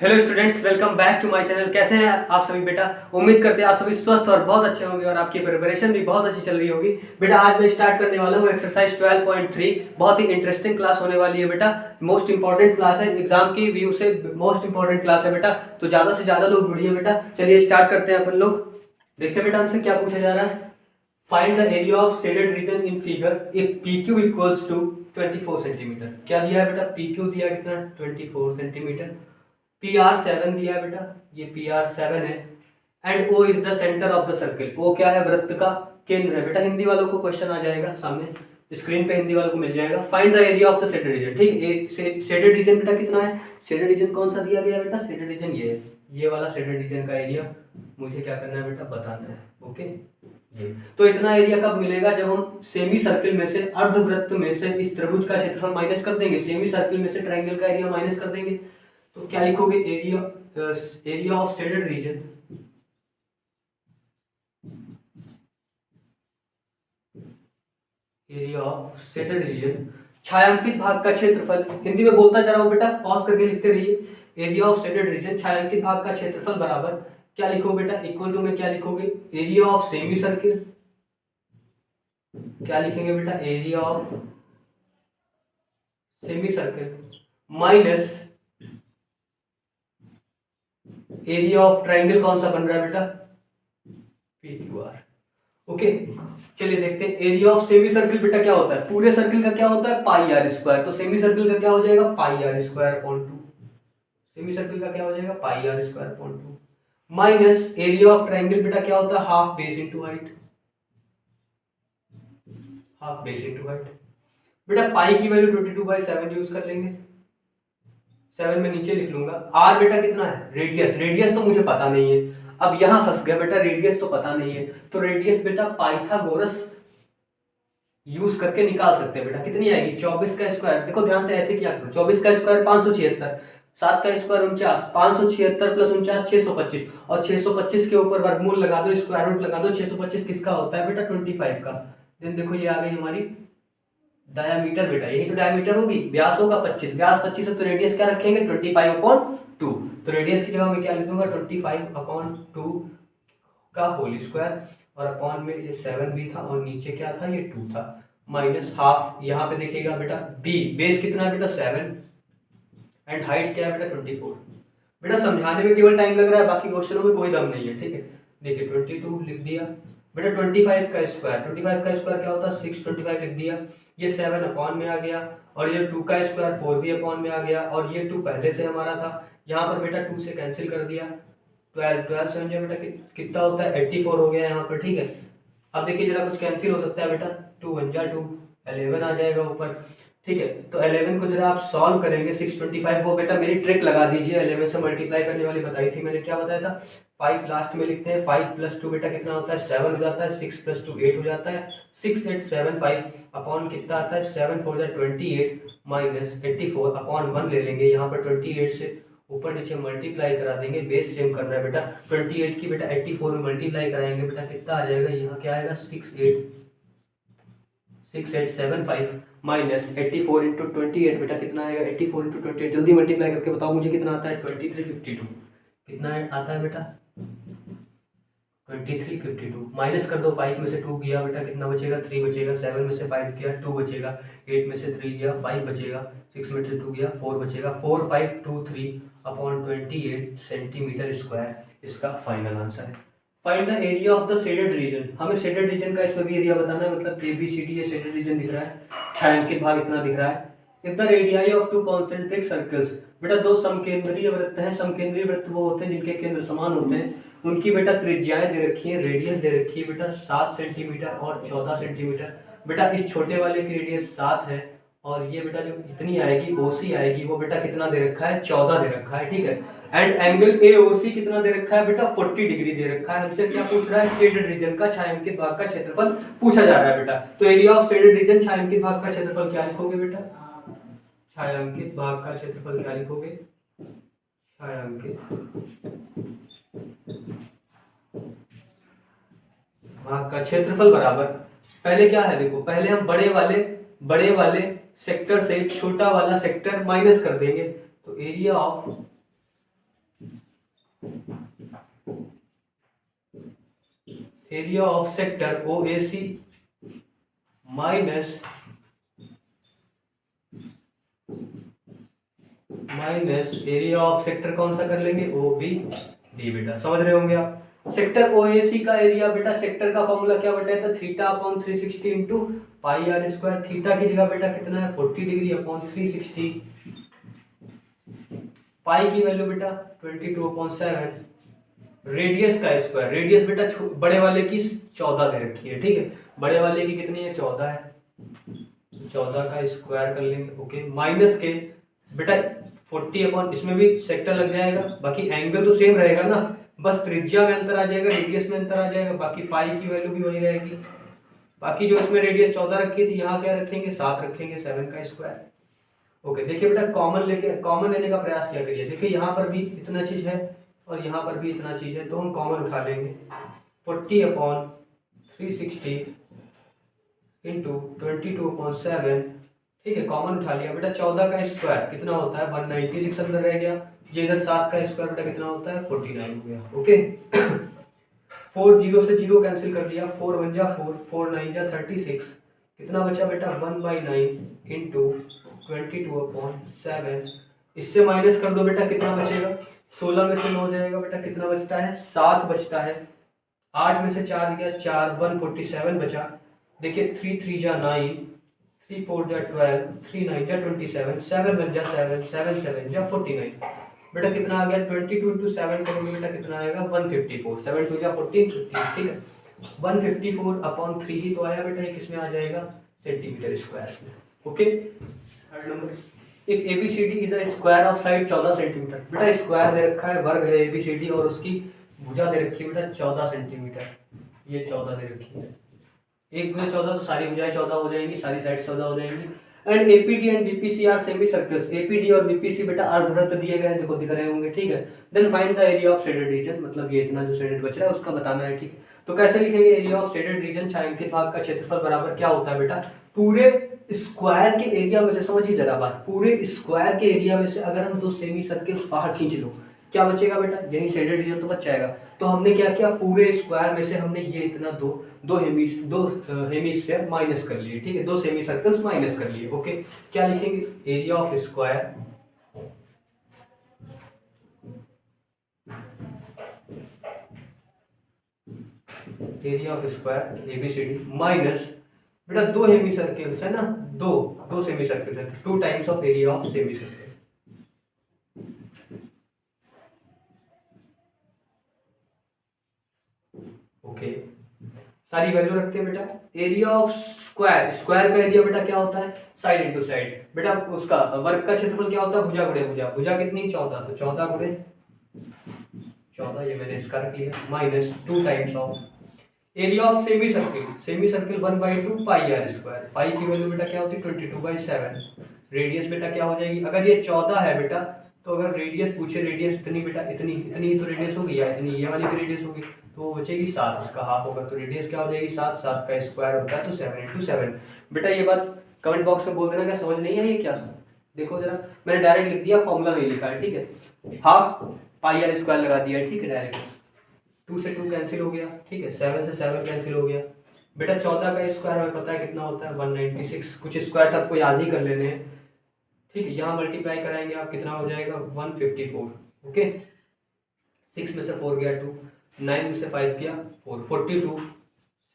Hello students, welcome back to my channel. कैसे हैं आप सभी बेटा? उम्मीद करते हैं आप सभी स्वस्थ और बहुत अच्छे होंगे और आपकी प्रिपरेशन भी बहुत अच्छी चल रही होगी। बेटा आज मैं स्टार्ट करने वाला हूँ एक्सरसाइज 12.3। बहुत ही इंटरेस्टिंग क्लास होने वाली है बेटा। मोस्ट इंपॉर्टेंट क्लास है, एग्जाम की व्यू से मोस्ट इंपॉर्टेंट क्लास है बेटा। तो ज्यादा से ज्यादा लोग जुड़िए बेटा। चलिए स्टार्ट करते हैं अपन लोग। देखते हैं बेटा हमसे क्या पूछा जा रहा है। Find the area of shaded region in figure if PQ equals to 24 centimetre. क्या दिया है बेटा? PQ दिया कितना? 24 सेंटीमीटर। PR7 दिया है बेटा, ये PR7 है। And O is the centre of the circle. O क्या है? वृत्त का केंद्र है बेटा। हिंदी वालों को क्वेश्चन आ जाएगा सामने स्क्रीन पे, हिंदी वालों को मिल जाएगा। Find the area of the shaded region. ठीक, शेडेड रीजन बेटा कितना है? शेडेड रीजन कौन सा दिया गया है बेटा? शेडेड रीजन ये है, ये वाला शेडेड रीजन का एरिया मुझे क्या करना है बेटा? बताना है। ओके, ये तो इतना एरिया कब मिलेगा? जब हम सेमी सर्किल में से, अर्धवृत्त में से इस त्रिभुज का क्षेत्रफल माइनस कर देंगे, सेमी सर्किल में से ट्रायंगल का एरिया माइनस कर देंगे। तो क्या लिखोगे? Area of shaded region, area of shaded reason, छायांकित भाग का क्षेत्रफल। हिंदी में बोलता जा रहा हूं बेटा, पॉज करके लिखते रहिए। एरिया ऑफ शेडेड रीजन, छायांकित भाग का क्षेत्रफल बराबर क्या लिखो बेटा? इक्वल टू में क्या लिखोगे? Area of semi circle. क्या लिखेंगे बेटा? Area of semi circle minus area of triangle. कौन सा बन रहा है बेटा? PQR। ओके, चलिए देखते हैं। एरिया ऑफ सेमी सर्किल बेटा क्या होता है? पूरे सर्किल का क्या होता है? Pi are square. तो सेमी सर्किल का क्या हो जाएगा? Pi are square upon 2। Semi circle का क्या हो जाएगा? Pi are square upon 2 minus area of triangle बेटा क्या होता है? Half base into height. Half base into height बेटा। पाई की वैल्यू 22/7 यूज कर लेंगे। 7 में नीचे लिख लूंगा। आर बेटा कितना है? रेडियस। रेडियस तो मुझे पता नहीं है, अब यहां फंस गया बेटा, रेडियस तो पता नहीं है। तो रेडियस बेटा पाइथागोरस यूज करके निकाल सकते हैं बेटा। कितनी आएगी? 24 का स्क्वायर। देखो ध्यान से ऐसे किया करो। 24 का स्क्वायर 576, 7 का स्क्वायर 49, 576 प्लस 49 625, और 625 के ऊपर वर्गमूल लगा दो, स्क्वायर रूट लगा दो। 625 किसका होता है बेटा? 25 का। देन देखो ये आ गई हमारी डायामीटर बेटा। यही तो डायामीटर होगी। व्यास होगा 25, व्यास 25 है तो रेडियस क्या रखेंगे? 25/2। तो रेडियस की जगह मैं क्या लिख दूंगा? 25/2 का होल स्क्वायर, और अपॉन में ये 7 भी था और नीचे क्या था? ये 2 था, माइनस हाफ। यहाँ पे देखिएगा बेटा, बी बेस कितना है बेटा? 7 एंड हाइट क्या है बेटा? 24। बेटा समझाने में केवल टाइम लग रहा है, बाकी क्वेश्चनों में कोई दम नहीं है। ठीक है, देखिए 22 लिख दिया बेटा। 25 का स्क्वायर, 25 का स्क्वायर क्या होता है? 625 लिख दिया। ये 7 अपॉन में आ गया, और ये 2 का स्क्वायर 4 भी अपॉन में आ गया, और ये 2 पहले से हमारा था। यहाँ पर बेटा 2 से कैंसिल कर दिया। 12 से बेटा कितना होता है? 84 हो गया यहाँ पर। ठीक है, अब देखिए जरा कुछ कैंसिल हो सकता है बेटा। 2 1 जा 2, 11 आ जाएगा ऊपर। ठीक है, तो 11 को जरा आप सॉल्व करेंगे। 625 वो बेटा मेरी ट्रिक लगा दीजिए, 11 से मल्टीप्लाई करने वाली बताई थी मैंने। क्या बताया था? 5 लास्ट में लिखते हैं। 5 + 2 बेटा कितना होता है? 7 हो जाता है। 6 + 2 8 हो जाता है। 6 8 7 5 अपॉन कितना आता है? 7 4 28 माइनस 84 अपॉन 1 ले लेंगे। यहाँ पर 28 से ऊपर नीचे मल्टीप्लाई करा देंगे, बेस सेम करना है बेटा। 28 की बेटा 84 में मल्टीप्लाई कराएंगे बेटा, कितना आ जाएगा? यहाँ क्या आएगा? 6875 माइनस 84 इंटू 28 बेटा कितना आएगा? 84 इंटू 28 जल्दी मल्टीप्लाई करके बताओ मुझे कितना आता है? 2352। कितना आता है बेटा? 2352 माइनस कर दो। 5 में से 2 गया बेटा, कितना बचेगा? 3 बचेगा। 7 में से 5 गया, 2 बचेगा। 8 में से 3 गया, 5 बचेगा। 6 में से 2 गया, 4 बचेगा। 4523 अपॉन 28 सेंटीमीटर स्क्वायर इसका फाइनल आंसर है। Find the area of the shaded region. हमें शेडेड रीजन का इसमें भी एरिया बताना है, मतलब ABCD ये शेडेड रीजन दिख रहा है, छायांकित भाग इतना दिख रहा है। If the radii of 2 concentric circles, बेटा 2 समकेंद्रीय वृत्त हैं। समकेंद्रीय वृत्त वो होते हैं जिनके केंद्र समान होते हैं। उनकी बेटा त्रिज्याएं दे रखी है, रेडियस दे रखी है बेटा 7 सेंटीमीटर और 14 सेंटीमीटर। बेटा इस छोटे वाले की रेडियस 7 है, और ये बेटा जो इतनी आएगी OC आएगी वो बेटा कितना दे रखा है? 14 दे रखा है। ठीक है, एंड एंगल AOC कितना दे रखा है बेटा? 40 डिग्री दे रखा है। हमसे क्या पूछ रहा है? शेडेड रीजन का छायांकित भाग का क्षेत्रफल पूछा जा रहा है बेटा। तो एरिया ऑफ शेडेड रीजन, छायांकित भाग का क्षेत्रफल क्या लिखोगे बेटा? छायांकित भाग का क्षेत्रफल क्या लिखोगे? छायांकित भाग का क्षेत्रफल बराबर, पहले क्या है देखो, पहले हम बड़े वाले सेक्टर से छोटा वाला सेक्टर माइनस कर देंगे। तो area of area of sector O A C minus area of sector कौन सा कर लेंगे, ओ बी डी बेटा, समझ रहे होंगे आप। सेक्टर ओ ए सी का एरिया बेटा, सेक्टर का फॉर्मूला क्या बेटा था, theta upon 360 into pi are square. Theta की जगह बेटा कितना है 40 डिग्री अपॉन 360। पाई की वैल्यू बेटा 22/7। रेडियस का स्क्वायर, रेडियस बेटा बड़े वाले की 14 दे रखी है, ठीक है, बड़े वाले की कितनी है 14 है, 14 का स्क्वायर कर लेंगे। ओके, माइनस के बेटा 40 अपॉन, इसमें भी सेक्टर लग जाएगा, बाकी एंगल तो सेम रहेगा ना, बस त्रिज्या में अंतर आ जाएगा, रेडियस में अंतर आ जाएगा, बाकी पाई की वैल्यू भी वही रहेगी। बाकी जो इसमें रेडियस 14 रखी थी, यहाँ क्या रखेंगे 7 रखेंगे, 7 का स्क्वायर। ओके, देखिए बेटा कॉमन लेने का प्रयास क्या करिए। देखिए यहाँ पर भी इतना चीज है और यहाँ पर भी इतना चीज है, तो हम कॉमन उठा लेंगे। 40 अपॉन 360 इंटू 22/7, ठीक है, कॉमन उठा लिया बेटा। 14 का स्क्वायर कितना होता है 196 अंदर रह गया, ये इधर 7 का स्क्वायर बेटा कितना होता है 49 हो गया। ओके 4 0 से 0 कैंसिल कर दिया, 4 1 जा 4, 4 9 जा 36, कितना बचा बेटा 1/9 इंटू 22/7। इससे माइनस कर दो बेटा, कितना बचेगा, 16 में से 9 जाएगा बेटा, कितना बचता है 7 बचता है। 8 में से 4 गया 4, 147 बचा। देखिए 3 3 जा 9, 3 4 जा 12, 3 9 जा 27, 7 1 जा 7, 7 7 जा 49, बेटा कितना आ गया 22 इंटू 7 करोगे बेटा कितना आएगा 154, 7 2 जा 14, 15, ठीक है, 154 अपॉन 3 ही तो आया बेटा, ये किसमें आ जाएगा सेंटीमीटर स्क्वायर में। Okay, third number, if ABCD is a square of side 14 centimetre, बेटा स्क्वायर दे रखा है, वर्ग है एबीसीडी और उसकी भुजा दे रखी है बेटा 14 सेंटीमीटर, ये 14 दे रखी है, एक भुजा 14 तो सारी भुजाएं 14 हो जाएंगी, सारी साइड 14 हो जाएंगी। And APD and BPC are semi circles, APD और बीपीसी बेटा अर्धवृत्त दिए गए हैं, देखो दिख रहे होंगे, ठीक है। Then find the area of shaded region, मतलब ये इतना जो शेडेड बच रहा है उसका बताना है, ठीक है। तो कैसे लिखेंगे, एरिया ऑफ शेडेड रीजन छायांकित भाग का क्षेत्रफल बराबर क्या होता है बेटा, पूरे स्क्वायर के एरिया में से, समझिए जरा बात, पूरे स्क्वायर के एरिया में से अगर हम 2 सेमी सर्कल्स बाहर खींच लो, क्या बचेगा बेटा, यही शेडेड रीजन तो बच जाएगा। तो हमने क्या किया, पूरे स्क्वायर में से हमने ये इतना दो हेमिस्फीयर माइनस कर लिए, ठीक है, 2 सेमी सर्कल्स माइनस कर लिए। ओके, क्या लिखेंगे, area of square ABCD minus बेटा 2 हेमी सर्कल्स है ना, दो सेमी सर्कल्स है, 2 times of area of semi circle. Okay, सारी वैल्यू रखते हैं बेटा। एरिया ऑफ स्क्वायर, स्क्वायर का एरिया बेटा क्या होता है साइड इंटू साइड, बेटा उसका वर्ग का क्षेत्रफल क्या होता है भुजा गुणे भुजा, भुजा कितनी 14, तो 14 गुणे 14, ये मैंने इसका रख लिया, minus 2 times of area of semi circle, semi circle 1/2 pi are square, pi की वैल्यू बेटा क्या होती है 22/7। रेडियस बेटा क्या हो जाएगी, अगर ये 14 है बेटा, तो अगर रेडियस पूछे, रेडियस इतनी बेटा इतनी इतनी तो रेडियस होगी, या इतनी ये वाली भी रेडियस होगी, तो बचेगी 7, इसका हाफ होगा, तो रेडियस क्या हो जाएगी 7, 7 का स्क्वायर होता है तो 7 × 7। बेटा ये बात कमेंट बॉक्स में बोल देना, क्या समझ नहीं आई ये क्या, देखो जरा, मैंने डायरेक्ट लिख दिया, फॉर्मूला नहीं लिखा है, ठीक है, हाफ पाई आर स्क्वायर लगा दिया है, ठीक है, डायरेक्ट 2 से 2 कैंसिल हो गया, ठीक है, 7 से 7 कैंसिल हो गया बेटा। 14 का स्क्वायर हमें पता है कितना होता है 196, कुछ स्क्वायर आपको याद ही कर लेने हैं, ठीक है, यहाँ मल्टीप्लाई कराएंगे आप, कितना हो जाएगा 154। ओके, 6 में से 4 गया 2, 9 में से 5 गया 4, 42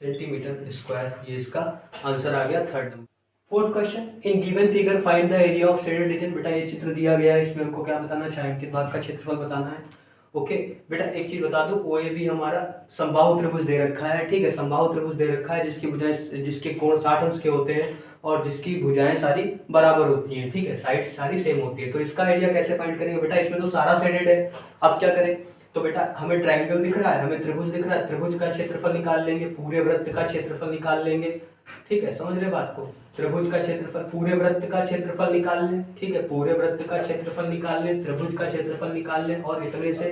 सेंटीमीटर स्क्वायर, ये इसका आंसर आ गया third number. Fourth question, in given figure find the area of shaded reason, बेटा ये चित्र दिया गया है, इसमें हमको क्या बताना है, छायांकित भाग का क्षेत्रफल बताना है। ओके बेटा, एक चीज बता दूं, ओएबी हमारा समबाहु त्रिभुज दे रखा है, ठीक है, समबाहु त्रिभुज दे रखा है, जिसकी भुजाएं, जिसके कोण 60 अंश के होते हैं और जिसकी भुजाएं सारी बराबर होती हैं, ठीक है, साइड्स सारी सेम होती है। तो इसका एरिया कैसे फाइंड करेंगे बेटा, इसमें तो सारा शेडेड है, अब क्या करें, तो बेटा हमें ट्रायंगल दिख रहा है, हमें त्रिभुज दिख रहा है, त्रिभुज का क्षेत्रफल निकाल लेंगे, पूरे वृत्त का क्षेत्रफल निकाल लेंगे, ठीक है, समझ रहे बात को, त्रिभुज का क्षेत्रफल, पूरे वृत्त का क्षेत्रफल निकाल लें, ठीक है, पूरे वृत्त का क्षेत्रफल निकाल लें, त्रिभुज का क्षेत्रफल निकाल लें और इतने से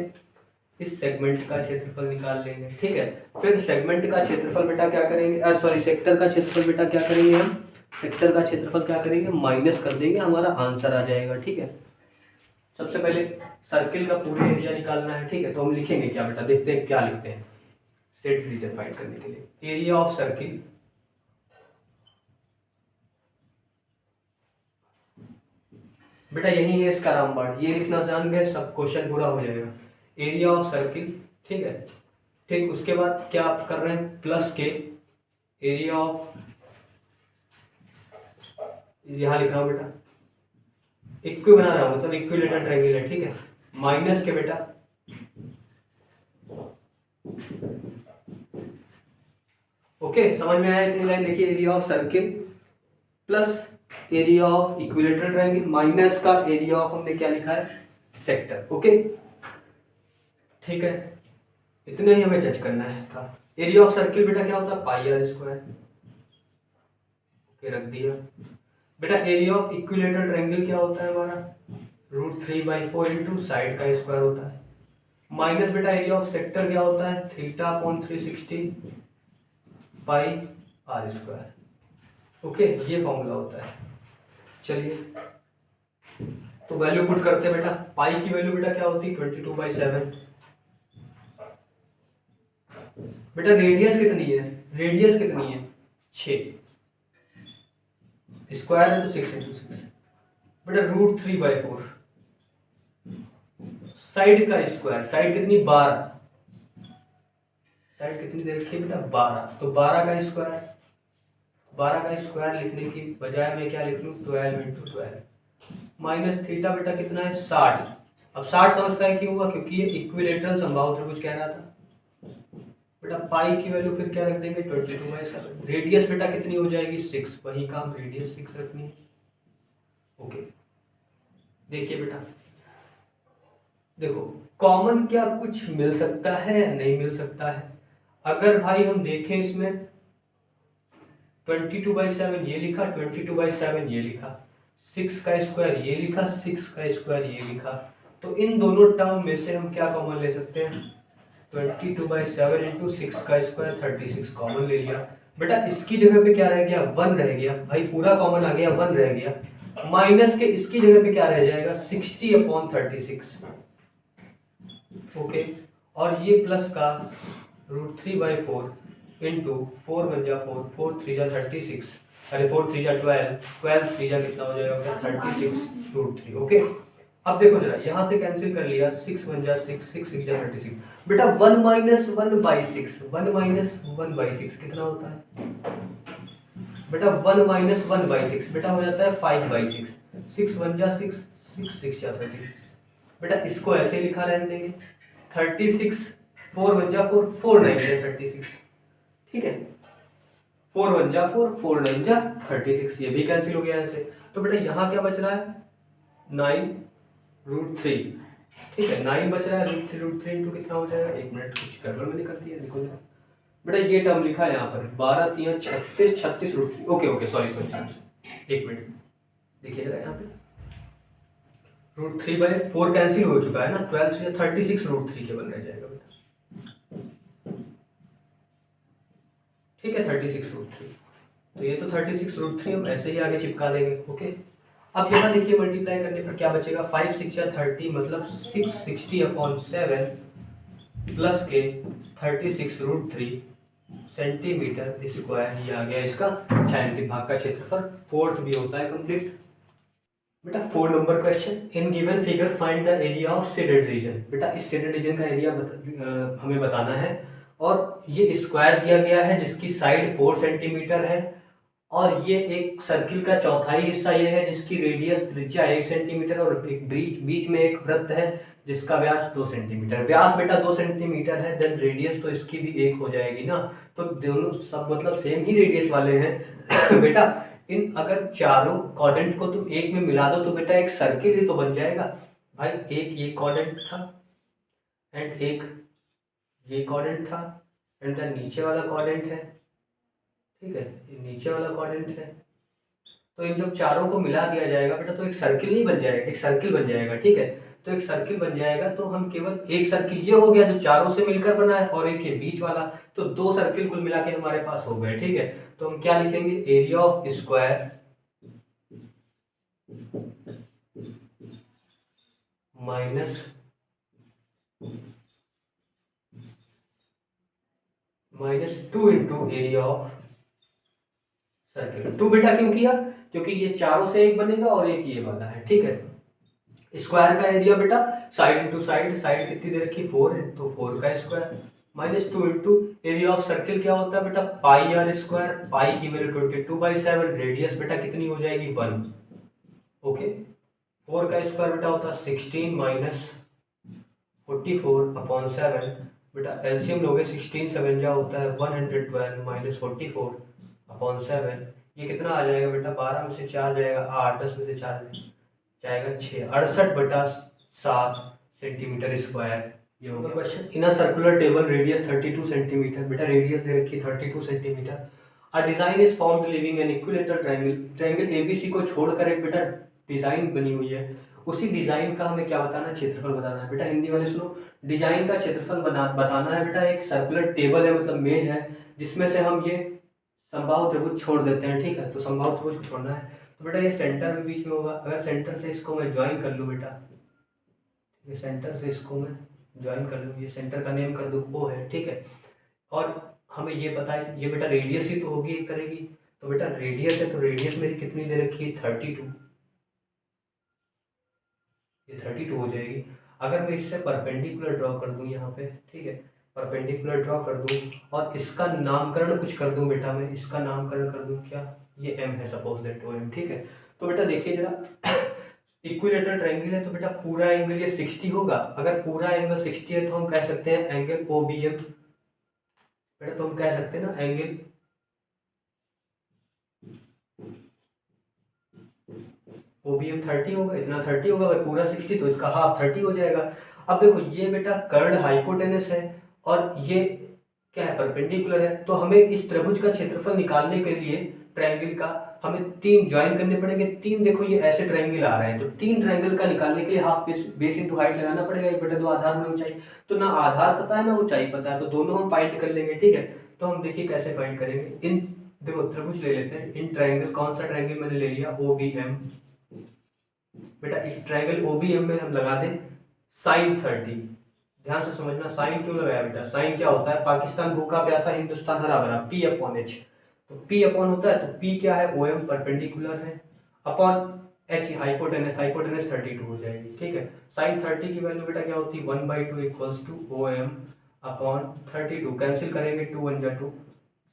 इस सेगमेंट का क्षेत्रफल निकाल लेंगे, ठीक है। फिर सेगमेंट का क्षेत्रफल बेटा क्या करेंगे, सॉरी सेक्टर का क्षेत्रफल बेटा क्या करेंगे हम, सेक्टर का क्षेत्रफल क्या करेंगे माइनस कर देंगे, हमारा आंसर आ जाएगा, ठीक है। सबसे पहले सर्किल का पूरे एरिया निकालना है, ठीक है, तो हम लिखेंगे क्या बेटा, देखते हैं क्या लिखते हैं। सेट रीजन फाइंड करने के लिए। एरिया ऑफ सर्किल बेटा यही है इसका रामबाण, ये लिखना जान गए, सब क्वेश्चन पूरा हो जाएगा। एरिया ऑफ सर्किल, ठीक है। ठीक, उसके बाद क्या आप कर रहे हैं, प्लस के एरिया ऑफ, यहां लिख रहा हूं बेटा, इक्वी बना रहा हूं, मतलब इक्विलेटरल ट्रायंगल है, ठीक है। माइनस के बेटा ओके, समझ में आया इतनी लाइन। देखिए area of circle plus area of equilateral triangle minus का एरिया ऑफ, हमने क्या लिखा है, सेक्टर। ओके ठीक है, इतने ही हमें जज करना है था। एरिया ऑफ सर्किल बेटा क्या होता है, पाई आर स्क्वायर। ओके रख दिया बेटा। एरिया ऑफ इक्विलेटरल ट्रायंगल क्या होता है हमारा, √3/4 इंटू साइड का स्क्वायर होता है। माइनस बेटा एरिया ऑफ सेक्टर क्या होता है, θ/360 पाई आर स्क्वायर। ओके ये फॉर्मूला होता है। चलिए तो वैल्यू पुट करते हैं बेटा। पाई की वैल्यू बेटा क्या होती है, 22/7। बेटा रेडियस कितनी है, रेडियस कितनी है, 6, स्क्वायर है तो 6 इंटू 6। बेटा √3/4 साइड का स्क्वायर, साइड कितनी, 12, साइड कितनी दे रखी है बेटा, 12, तो 12 का स्क्वायर, 12 का स्क्वायर लिखने की बजाय मैं क्या लिख लूँ, 12 इंटू 12 माइनस थीटा बेटा कितना है, 60। अब 60 समझ पाए क्यों हुआ, क्योंकि ये इक्विलेटरल समबाहु त्रिभुज कह रहा था। बेटा पाई की वैल्यू फिर क्या रख देंगे, 22/7। रेडियस बेटा कितनी हो जाएगी, 6, वही काम, रेडियस 6 रखनी है। ओके देखिए बेटा, देखो कॉमन क्या कुछ मिल सकता है या नहीं मिल सकता है। अगर भाई हम देखें इसमें 22/7 ये लिखा, 22/7 ये लिखा, 6 का स्क्वायर ये लिखा, 6 का स्क्वायर ये लिखा, तो इन दोनों टर्म में से हम क्या कॉमन ले सकते हैं, 22/7 इंटू 6 का स्क्वायर 36 कॉमन ले लिया। बेटा इसकी जगह पे क्या रह गया, 1 रह गया, भाई पूरा कॉमन आ गया, 1 रह गया। माइनस के इसकी जगह पे क्या रह जाएगा, 60/36। ओके और ये प्लस का √3/4 इंटू 4 1 जा 4, 4 3 जा 36, अरे 4 3 जा 12, 12 3 जा कितना हो जाएगा, 36 √3। ओके अब देखो जरा, यहाँ से कैंसिल कर लिया, 6 1 जा 6, 6 6 जा 36। बेटा 1 माइनस 1/6, 1 माइनस 1/6 कितना होता है बेटा, 1 माइनस 1/6 बेटा हो जाता है 5/6, 6 1 जा 6, 6 6 जा 36। बेटा इसको ऐसे लिखा रहने देंगे, 36 4 1 जा 4, 4 9 जा 36, ठीक है, 4 1 जा 4, 4 9 जा 36, ये भी कैंसिल हो गया ऐसे। तो बेटा यहाँ क्या बच रहा है, 9√3, ठीक है, 9 बच रहा है, √3 इंटू कितना हो जाएगा, एक मिनट कुछ गड़बड़ मैंने कर दिया, देखो जरा बेटा ये टर्म लिखा है यहाँ पर 12 3 36 36 √3। Okay okay sorry sorry sorry, एक मिनट देखिए जरा यहाँ पे, √3/4 कैंसिल हो चुका है ना, 12 से 36 √3 के बन रह जाएगा बेटा, ठीक है, 36 √3। तो ये तो 36 √3 हम ऐसे ही आगे चिपका देंगे। ओके अब यहाँ देखिए मल्टीप्लाई करने पर क्या बचेगा, 5 6 या 30 मतलब 660/7 प्लस के 36 √3 सेंटीमीटर स्क्वायर, ये आ गया इसका छायांकित भाग का क्षेत्रफल। फोर्थ भी होता है कंप्लीट। बेटा 4 number question, in given figure find the area of shaded reason. बेटा इस शेडेड रीजन का एरिया हमें बताना है, और ये स्क्वायर दिया गया है जिसकी साइड 4 सेंटीमीटर है, और ये एक सर्किल का चौथाई हिस्सा ये है जिसकी रेडियस त्रिज्या 1 सेंटीमीटर, और एक बीच में एक वृत्त है जिसका व्यास 2 सेंटीमीटर। व्यास बेटा 2 सेंटीमीटर है, देन रेडियस तो इसकी भी 1 हो जाएगी ना, तो दोनों सब मतलब सेम ही रेडियस वाले हैं। बेटा इन अगर चारों क्वाड्रेंट को तुम एक में मिला दो तो बेटा एक सर्किल ही तो बन जाएगा। भाई एक ये क्वाड्रेंट था एंड एक ये क्वाड्रेंट था एंड नीचे वाला क्वाड्रेंट है, ठीक है, ये नीचे वाला क्वाड्रेंट है, तो इन जब चारों को मिला दिया जाएगा बेटा तो एक सर्किल नहीं बन जाएगा, एक सर्किल बन जाएगा, ठीक है। तो एक सर्किल बन जाएगा, तो हम केवल एक सर्किल ये हो गया जो चारों से मिलकर बना है, और एक ये बीच वाला, तो 2 सर्किल कुल मिला के हमारे पास हो गए, ठीक है। तो हम क्या लिखेंगे, area of square minus -2 into area of circle. 2 बेटा क्यों किया? क्योंकि ये चारों से एक बनेगा और एक ये वाला है, ठीक है। स्क्वायर का एरिया बेटा साइड इंटू साइड, साइड कितनी दे रखी 4 तो 4 का square, -2 into area of circle क्या होता है बेटा पाई आर स्क्वायर, पाई की वैल्यू 22/7, रेडियस बेटा कितनी हो जाएगी 1, ओके। 4 का स्क्वायर बेटा होता है 16 माइनस 44/7, बेटा एलसीएम लोगे 16 7 जा होता है 112 माइनस 44/7, ये कितना आ जाएगा बेटा 12 में से 4 जाएगा 8, 10 में से 4 जाएगा 6, 68/7 सेंटीमीटर स्क्वायर। ये होगा question. In a circular table radius 32 centimetre, बेटा रेडियस दे रखी है 32 centimetre. A design is formed living an equilateral triangle, triangle ABC को छोड़कर एक बेटा डिजाइन बनी हुई है, उसी डिजाइन का हमें क्या बताना है क्षेत्रफल बताना है। बेटा हिंदी वाले सुनो, डिजाइन का क्षेत्रफल बताना है बेटा, एक सर्कुलर टेबल है मतलब मेज है जिसमें से हम ये समबाहु त्रिभुज छोड़ देते हैं, ठीक है। तो समबाहु त्रिभुज को छोड़ना है तो बेटा ये सेंटर में बीच में होगा, अगर सेंटर से इसको मैं ज्वाइन कर लूँ बेटा, ये सेंटर से इसको मैं ज्वाइन कर लूँ, ये सेंटर का नेम कर दूँ ओ है, ठीक है। और हमें ये पता है ये बेटा रेडियस ही तो होगी एक तरह की, तो बेटा रेडियस है तो रेडियस मेरी कितनी दे रखी है 32, ये 32 हो जाएगी। अगर मैं इससे परपेंडिकुलर ड्रॉ कर दूँ यहाँ पे, ठीक है, परपेंडिकुलर ड्रॉ कर दूँ और इसका नामकरण कुछ कर दूँ बेटा, मैं इसका नामकरण कर दूँ क्या, ये एम है सपोज दैट ओ एम, ठीक है। तो बेटा देखिए जरा इक्विलेटरल ट्रायंगल है तो बेटा पूरा एंगल ये 60 होगा, अगर पूरा एंगल 60 है तो हम कह सकते हैं एंगल ओ बी एम, बेटा तो हम कह सकते हैं ना एंगल ओ बी एम 30 होगा, इतना 30 होगा भाई, पूरा 60 तो इसका हाफ 30 हो जाएगा। अब देखो ये बेटा कर्ड हाइपोटेनस है और ये क्या है परपेंडिकुलर है, तो हमें इस त्रिभुज का क्षेत्रफल निकालने के लिए ट्रायंगल का हमें 3 ज्वाइन करने पड़ेंगे। 3 देखो ये ऐसे ट्रायंगल आ रहे हैं तो 3 ट्रायंगल का निकालने के लिए हाफ बेस इंटू हाइट लगाना पड़ेगा, 1/2 आधार में ऊंचाई, तो ना आधार पता है ना ऊंचाई पता है, तो दोनों हम फाइंड कर लेंगे, ठीक है। तो हम देखिए कैसे फाइंड करेंगे, इन देखो त्रिभुज ले लेते हैं, इन ट्रायंगल कौन सा ट्रायंगल मैंने ले लिया ओ बी एम, बेटा इस ट्रायंगल ओ बी एम में हम लगा दें साइन 30, ध्यान से समझना साइन क्यों लगाया बेटा, साइन क्या होता है पाकिस्तान भूखा प्यासा हिंदुस्तान हरा भरा, पी अपॉन एच, तो पी अपॉन होता है तो पी क्या है ओ एम परपेंडिकुलर है अपॉन एच हाइपोटेनस, हाइपोटेनस 32 हो जाएगी, ठीक है। साइन 30 की वैल्यू बेटा क्या होती है 1/2 equals to O M upon 32, cancel करेंगे 2 1 जा 2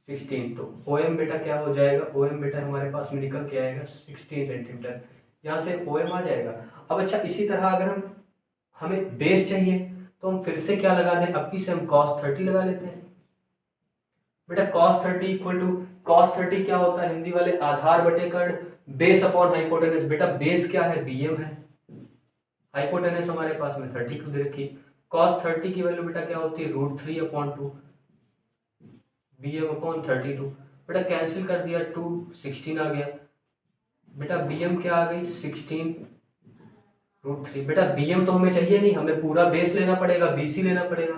16, तो ओ एम बेटा क्या हो जाएगा, ओ एम बेटा हमारे पास में निकल के आएगा 16 सेंटीमीटर, यहाँ से ओ एम आ जाएगा। अब अच्छा इसी तरह अगर हम हमें बेस चाहिए तो हम फिर से क्या लगा दें, अब की से हम cos 30 लगा लेते हैं बेटा, cos 30 इक्वल टू cos 30 क्या होता है हिंदी वाले आधार बटे कर्ण, बेस अपॉन हाइपोटेनस, बेटा बेस क्या है bm है, हाइपोटेनस हमारे पास में 30 को दे रखी, cos 30 की वैल्यू बेटा क्या होती है √3/2 bm अपॉन 32, बेटा कैंसिल कर दिया 2 16 आ गया बेटा, bm क्या आ गई 16 √3, बेटा bm तो हमें चाहिए नहीं, हमें पूरा बेस लेना पड़ेगा, bc लेना पड़ेगा,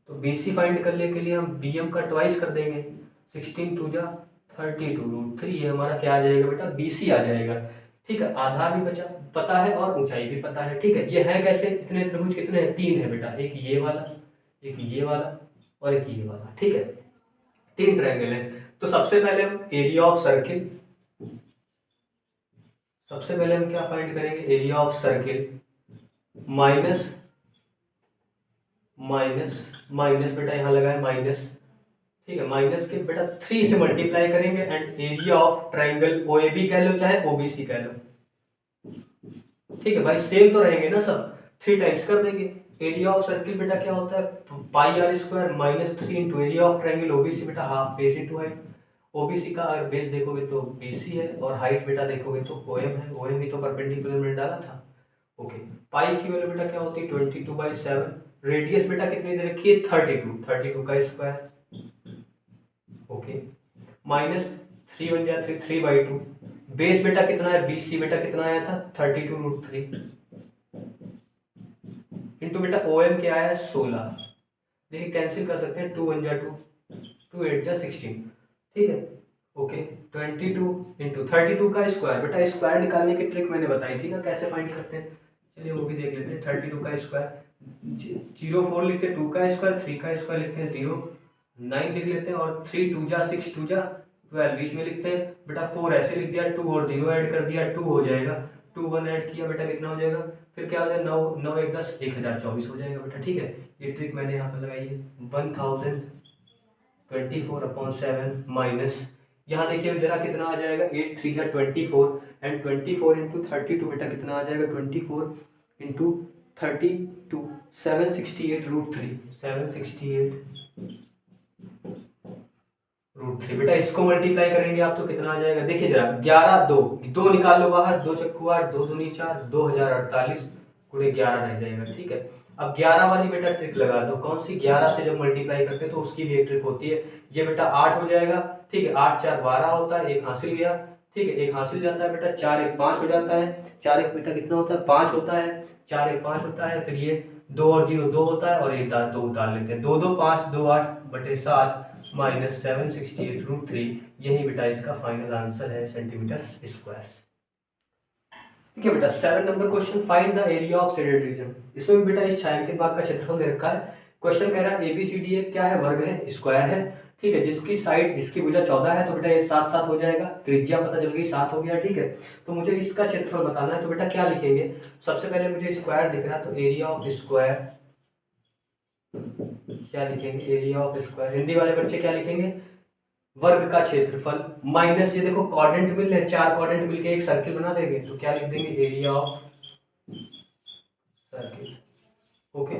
तो bc फाइंड करने के लिए हम bm का ट्वाइस कर देंगे, 16 2 जा 32 √3, ये हमारा क्या आ जाएगा बेटा bc आ जाएगा, ठीक है। आधार भी बचा पता है और ऊंचाई भी पता है, ठीक है। ये है कैसे, इतने त्रिभुज कितने हैं 3 है बेटा, एक ये वाला, एक ये वाला और एक ये वाला, ठीक है, 3 ट्रायंगल है। तो सबसे पहले हम एरिया ऑफ सर्किल, सबसे पहले हम क्या फाइंड करेंगे area of circle minus minus minus बेटा यहाँ लगा है माइनस, ठीक है, माइनस के बेटा 3 से मल्टीप्लाई करेंगे and area of triangle O A B कह लो चाहे ओ बी सी कह लो, ठीक है भाई सेम तो रहेंगे ना सब, 3 टाइम्स कर देंगे। एरिया ऑफ सर्किल बेटा क्या होता है pi are square -3 into area of triangle OBC बेटा half base into height, OBC का अगर बेस देखोगे तो बीसी है और हाइट बेटा देखोगे तो ओएम है, ओएम ही तो परपेंडिकुलर में डाला था, ओके। पाई की वैल्यू बेटा क्या होती है 22/7, रेडियस बेटा कितनी दे रखी है 32 का स्क्वायर, ओके, -3 1 जा 3 3/2, बेस बेटा कितना है बीसी बेटा कितना आया था 32√3 इंटू बेटा ओएम क्या आया 16, देखिए कैंसिल कर सकते हैं 2 1 जा 2 2 8 जा 16, ठीक है, ओके। 22 इंटू 32 का स्क्वायर, बेटा स्क्वायर निकालने की ट्रिक मैंने बताई थी ना कैसे फाइंड करते हैं, चलिए वो भी देख लेते हैं। 32 का स्क्वायर 0 4 लिखते हैं 2 का स्क्वायर 3 का स्क्वायर लिखते हैं 0 9 लिख लेते हैं और 3 2 जा 6 2 जा 12 बीच में लिखते हैं बेटा। 4 ऐसे लिख दिया, 2 और 0 ऐड कर दिया, 2 हो जाएगा। 2 1 ऐड किया बेटा, कितना हो जाएगा? फिर क्या हो जाएगा? 9 9 1 10 1024 हो जाएगा बेटा। ठीक है, ये ट्रिक मैंने यहाँ पर लगाई है। 1024/7 माइनस, यहाँ देखिए जरा कितना आ जाएगा? 8 3 जा 24 एंड 24 इंटू 32 बेटा कितना आ जाएगा? 24 इंटू 32 768√3 768√3 बेटा। इसको मल्टीप्लाई करेंगे आप तो कितना आ जाएगा? देखिए जरा 11 2 2 निकाल लो बाहर, 2 चक्कू 8 2 दूनी 4 2048 गुणे 11 रह जाएगा। ठीक है, अब 11 वाली बेटा ट्रिक लगा दो। कौन सी? 11 से जब मल्टीप्लाई करते हैं तो उसकी भी एक ट्रिक होती है। ये बेटा 8 हो जाएगा। ठीक है, 8 4 12 होता है, एक हासिल गया। ठीक है, एक हासिल जाता है बेटा। 4 1 5 हो जाता है। 4 1 बेटा कितना होता है? 5 होता है। 4 1 5 होता है। फिर ये 2 और 0 2 होता है और एक 2 उतार लेते हैं। 2 2 5 2 8/7 माइनस 768√3। यही बेटा इसका फाइनल आंसर है सेंटीमीटर स्क्वायर। ठीक है बेटा, 7 number question, find the area of shaded reason. इसमें भी बेटा इस छायांकित भाग का क्षेत्रफल दे रखा है। क्वेश्चन कह रहा है ABCD क्या है? वर्ग है, स्क्वायर है। ठीक है, जिसकी साइड जिसकी भुजा 14 है तो बेटा ये 7 7 हो जाएगा। त्रिज्या पता चल गई 7 हो गया। ठीक है, तो मुझे इसका क्षेत्रफल बताना है तो बेटा क्या लिखेंगे? सबसे पहले मुझे स्क्वायर दिख रहा है तो एरिया ऑफ स्क्वायर क्या लिखेंगे? Area of square. हिंदी वाले बच्चे क्या लिखेंगे? वर्ग का क्षेत्रफल माइनस, ये देखो क्वाड्रेंट मिल रहे, 4 क्वाड्रेंट मिलके एक सर्किल बना देंगे तो क्या लिख देंगे? Area of circle. ओके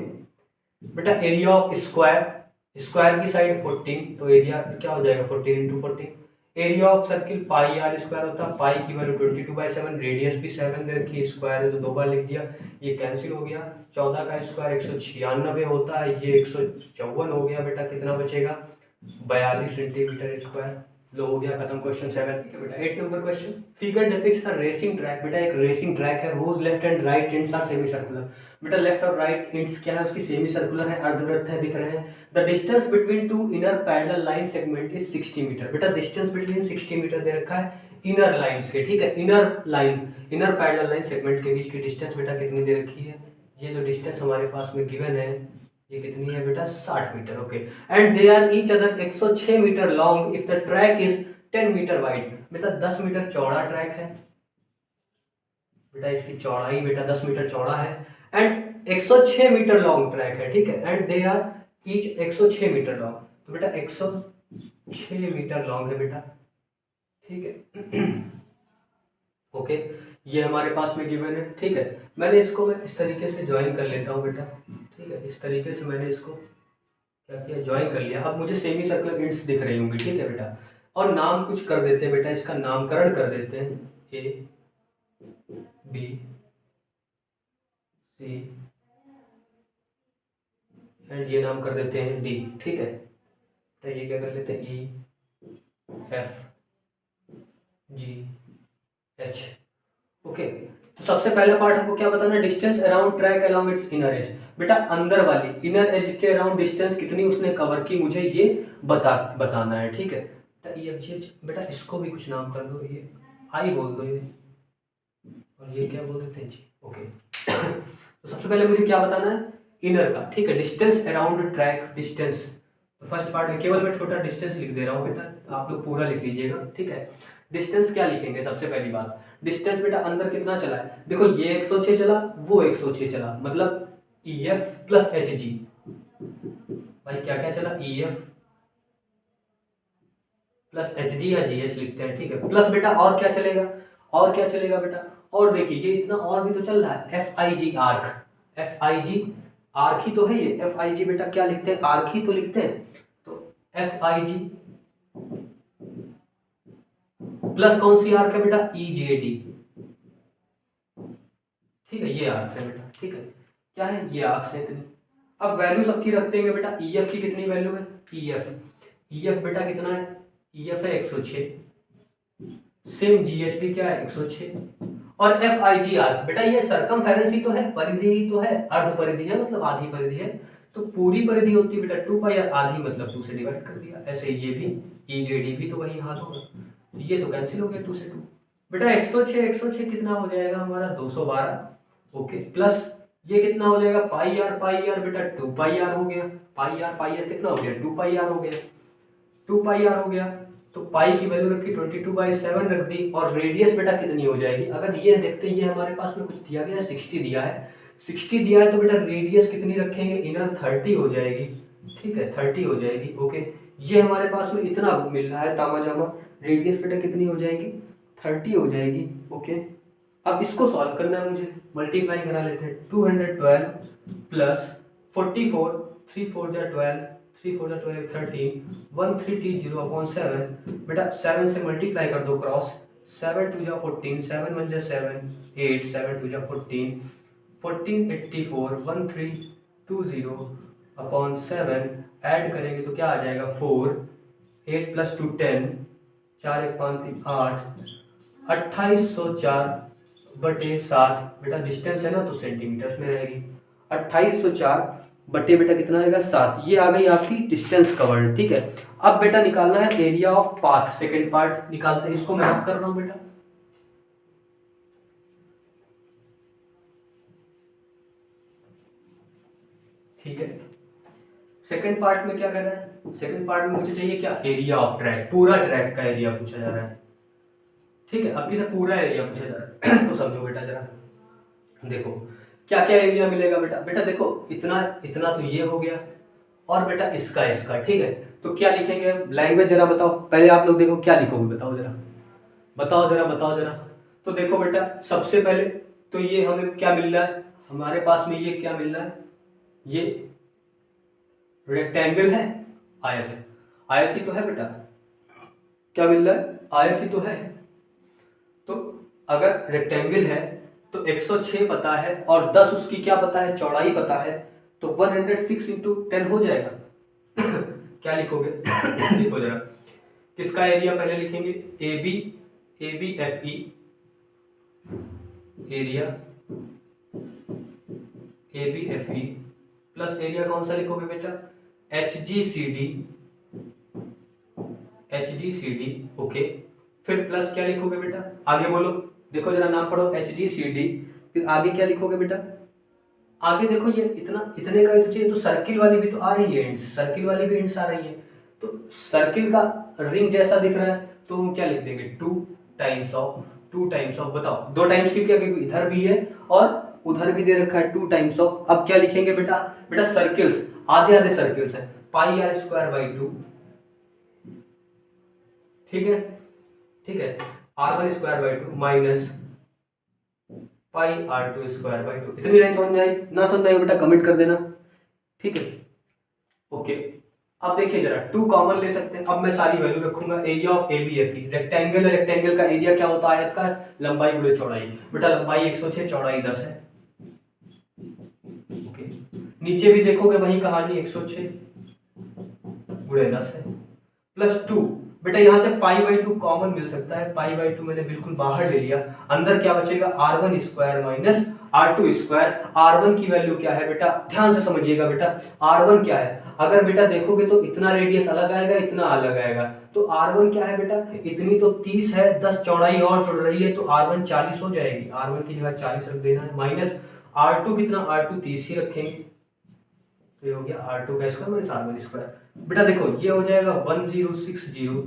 बेटा, एरिया ऑफ स्क्वायर, स्क्वायर की साइड 14 तो एरिया क्या हो जाएगा? 14 into 14। Area of circle pi are square होता है। पाई की वैल्यू 22/7, रेडियस भी 7 दे रखी है, स्क्वायर है तो 2 बार लिख दिया, ये कैंसिल हो गया। 14 का स्क्वायर 196 होता है, ये 154 हो गया बेटा। कितना बचेगा? 42 सेंटीमीटर स्क्वायर। लो हो गया, खत्म क्वेश्चन 7। ठीक है बेटा, 8 number question, figure depicts a racing track. बेटा एक रेसिंग ट्रैक है, whose left and right ends are semi circular. बेटा लेफ्ट और राइट एंड्स क्या है उसकी? सेमी सर्कुलर है, अर्धवृत्त है, दिख रहे हैं। The distance between two inner parallel line segment is 60 metre. बेटा डिस्टेंस बिटवीन 60 मीटर दे रखा है इनर लाइंस के। ठीक है, inner line, inner parallel line segment के बीच की डिस्टेंस बेटा कितनी दे रखी है? ये जो डिस्टेंस हमारे पास में गिवन है ये कितनी है बेटा? 60 metre. Okay, and they are each other 106 metre long if the track is 10 metre wide. बेटा 10 मीटर चौड़ा ट्रैक है बेटा, इसकी चौड़ाई बेटा 10 मीटर चौड़ा है एंड 106 मीटर लॉन्ग ट्रैक है। ठीक है, and they are each 106 metre long, तो बेटा 106 मीटर लॉन्ग है बेटा। ठीक है ओके, ये हमारे पास में गिवन है। ठीक है, मैंने इसको मैं इस तरीके से ज्वाइन कर लेता हूँ बेटा। ठीक है, इस तरीके से मैंने इसको क्या किया? ज्वाइन कर लिया। अब मुझे सेमी सर्कुलर एंड्स दिख रही होंगी। ठीक है बेटा, और नाम कुछ कर देते हैं बेटा, इसका नामकरण कर देते हैं A B C एंड ये नाम कर देते हैं D। ठीक है, तो ये क्या कर लेते हैं? E F G H। Okay, तो सबसे पहला पार्ट हमको क्या बताना? Distance around track along it's inner as. बेटा अंदर वाली इनर एज के अराउंड डिस्टेंस कितनी उसने कवर की, मुझे ये बताना है। ठीक है, EFGH बेटा इसको भी कुछ नाम कर दो, ये आई बोल दो ये, और ये क्या बोल देते हैं? जी। ओके तो सबसे पहले मुझे क्या बताना है? इनर का। ठीक है, डिस्टेंस अराउंड ट्रैक, डिस्टेंस। तो फर्स्ट पार्ट में केवल मैं छोटा डिस्टेंस लिख दे रहा हूँ बेटा, आप लोग पूरा लिख लीजिएगा। ठीक है, डिस्टेंस क्या लिखेंगे? सबसे पहली बात, डिस्टेंस बेटा अंदर कितना चला है? देखो ये 106 चला, वो 106 चला, मतलब EF प्लस HG। भाई क्या क्या चला? EF प्लस HG या GH लिखते हैं। ठीक है, प्लस बेटा और क्या चलेगा? और क्या चलेगा बेटा? और देखिए ये इतना और भी तो चल रहा है, FIG आर्क। FIG आर्क ही तो है ये। FIG बेटा क्या लिखते हैं? आर्क ही तो लिखते हैं। तो FIG प्लस कौन सी आर्क है बेटा? EJD। ठीक है, ये आर्क्स है बेटा। ठीक है, क्या है? ये आर्क्स है इतनी। अब वैल्यू सबकी रख देंगे बेटा। EF की कितनी वैल्यू है? EF बेटा कितना है? EF है 106, सेम GH भी क्या है? 106, और FIG आर्क बेटा ये सरकमफेरेंस ही तो है, परिधि ही तो है, अर्ध परिधि है मतलब आधी परिधि है, तो पूरी परिधि होती है बेटा 2 पाई, आधी मतलब 2 से डिवाइड कर दिया। ऐसे ये भी EJD भी तो वही हाल होगा, ये तो कैंसिल हो गया 2 से 2 बेटा। 106 कितना हो जाएगा हमारा? 212। ओके, प्लस ये कितना हो जाएगा पाई आर बेटा 2 पाई आर हो गया, पाई आर कितना हो गया 2 पाई आर हो गया, 2 पाई आर हो गया। तो पाई की वैल्यू रखी 22/7 रख दी, और रेडियस बेटा कितनी हो जाएगी, अगर ये देखते हैं ये हमारे पास में कुछ दिया गया है 60 दिया है, 60 दिया है तो बेटा रेडियस कितनी रखेंगे इनर 30 हो जाएगी, ठीक है 30 हो जाएगी। ओके, ये हमारे पास में इतना मिल रहा है तामा जामा, रेडियस बेटा कितनी हो जाएगी 30 हो जाएगी। ओके, अब इसको सॉल्व करना है मुझे, मल्टीप्लाई करा लेते हैं 212 प्लस 44 3 4 जा 12 3 4 जा 12 13 1330 अपॉन 7 बेटा 7 से मल्टीप्लाई कर दो क्रॉस, 7 2 जा 14 7 1 जा 7 8 7 2 जा 14 1484 1320 अपॉन 7 ऐड करेंगे तो क्या आ जाएगा 4 8 प्लस 2 10 4 1 5 3 8 2804/7 बेटा डिस्टेंस है ना तो सेंटीमीटर्स में रहेगी, 2804 बटे बेटा कितना आएगा 7, ये आ गई आपकी डिस्टेंस कवर्ड। ठीक है, अब बेटा निकालना है area of path, second part निकालते हैं, इसको मैं रफ कर रहा हूं बेटा। ठीक है, सेकंड पार्ट में क्या कर रहा है, सेकंड पार्ट में मुझे चाहिए क्या एरिया ऑफ ट्रैक, पूरा ट्रैक का एरिया पूछा जा रहा है। ठीक है, अब किसे पूरा एरिया पूछा जा रहा है तो समझो बेटा जरा, देखो क्या क्या एरिया मिलेगा बेटा, बेटा देखो इतना इतना तो ये हो गया, और बेटा इसका इसका, ठीक है तो क्या लिखेंगे लैंग्वेज जरा बताओ, पहले आप लोग देखो क्या लिखोगे बताओ जरा, बताओ जरा बताओ जरा। तो देखो बेटा सबसे पहले तो ये हमें क्या मिल रहा है, हमारे पास में ये क्या मिल रहा है, ये रेक्टेंगल है, आयत, आयत ही तो है बेटा, क्या मिल रहा है आयत ही तो है। तो अगर रेक्टेंगल है तो 106 पता है और 10 उसकी क्या पता है चौड़ाई पता है, तो 106 इंटू 10 हो जाएगा क्या लिखोगे देखो जरा, किसका एरिया पहले लिखेंगे A B F E, area A B F E plus area कौन सा लिखोगे बेटा H G C D. Okay, फिर प्लस क्या लिखोगे बेटा आगे बोलो, देखो जरा नाम पढ़ो एच जी सी डी, फिर आगे क्या लिखोगे बेटा, आगे देखो ये इतना इतने का ही तो चाहिए, तो सर्किल वाली भी तो आ रही है, सर्किल वाली भी इंट्स आ रही है, तो सर्किल का रिंग जैसा दिख रहा है तो हम क्या लिख देंगे 2 टाइम्स ऑफ, बताओ 2 टाइम्स क्योंकि इधर भी है और उधर भी दे रखा है 2 टाइम्स ऑफ। अब क्या लिखेंगे बेटा, बेटा सर्किल्स आधे आधे सर्किल्स है, पाई आर स्क्वायर बाई 2, ठीक है ठीक है, r1 square by 2 minus pi r2 square by 2। इतनी लाइन समझ में आई, ना समझ में आई बेटा कमेंट कर देना, ठीक है ओके। अब देखिए जरा 2 कॉमन ले सकते हैं, अब मैं सारी वैल्यू रखूंगा, area of A B F E, rectangle है, रेक्टेंगल का एरिया क्या होता है आयत का, लंबाई गुणे चौड़ाई, बेटा लंबाई 106 चौड़ाई 10 है। ओके, नीचे भी देखोगे वही कहानी 106 गुणे 10 है प्लस 2, बेटा यहां से पाई बाई 2 कॉमन मिल सकता है, पाई बाई 2 मैंने बिल्कुल बाहर ले लिया, अंदर क्या बचेगा r1 square minus r2 square. r1 की वैल्यू क्या है बेटा, ध्यान से समझिएगा बेटा, r1 क्या है, अगर बेटा देखोगे तो इतना रेडियस अलग आएगा इतना अलग आएगा, तो r1 क्या है बेटा, इतनी तो 30 है, 10 चौड़ाई और जुड़ रही है तो r1 40 हो जाएगी, r1 की जगह 40 रख देना है, माइनस r2 कितना, r2 30 ही रखेंगे, तो ये हो गया r2 का स्क्वायर माइनस r1 स्क्वायर। बेटा देखो ये हो जाएगा 1060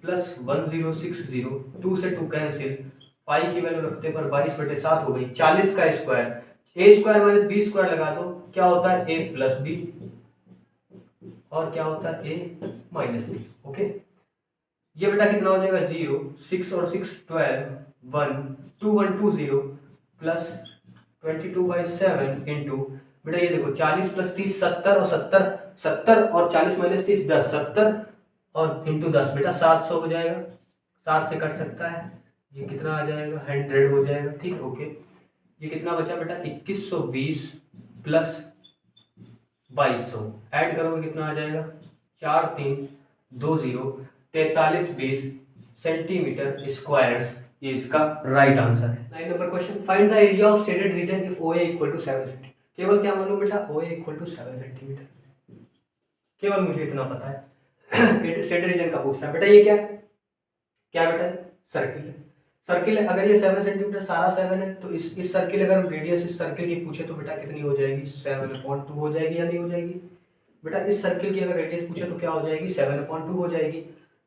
प्लस 1060, 2 से 2 कैंसिल, पाई की वैल्यू रखते पर 22/7 हो गई, 40 का स्क्वायर, ए स्क्वायर माइनस बी स्क्वायर लगा दो, क्या होता है ए प्लस बी, और क्या होता है ए माइनस बी। ओके, ये बेटा कितना हो जाएगा 0 6 और 6 12 1 2120 प्लस 22/7 इंटू, बेटा ये देखो 40 प्लस 30 70 और 70 और 40 माइनस 30 10, 70 और इंटू 10 बेटा 700 हो जाएगा, 7 से कट सकता है, ये कितना आ जाएगा 100 हो जाएगा, ठीक है ओके। ये कितना बचा बेटा 2120 प्लस 2200, ऐड करोगे कितना आ जाएगा 4320 4320 सेंटीमीटर स्क्वायर्स, ये इसका राइट आंसर है। 9 number question, find the area of shaded region if OA equal to 7 centimetre. केवल क्या मालूम बेटा OA इक्वल टू 7 सेंटीमीटर, केवल मुझे इतना पता है शेडेड रीजन का पूछ रहा है बेटा, ये क्या है, क्या बेटा सर्किल है, सर्किल अगर ये 7 सेंटीमीटर सारा 7 है तो इस सर्किल अगर रेडियस इस सर्किल की पूछे तो बेटा कितनी हो जाएगी 7/2 हो जाएगी या नहीं हो जाएगी बेटा। इस सर्किल की अगर रेडियस पूछे तो क्या हो जाएगी 7/2 हो जाएगी।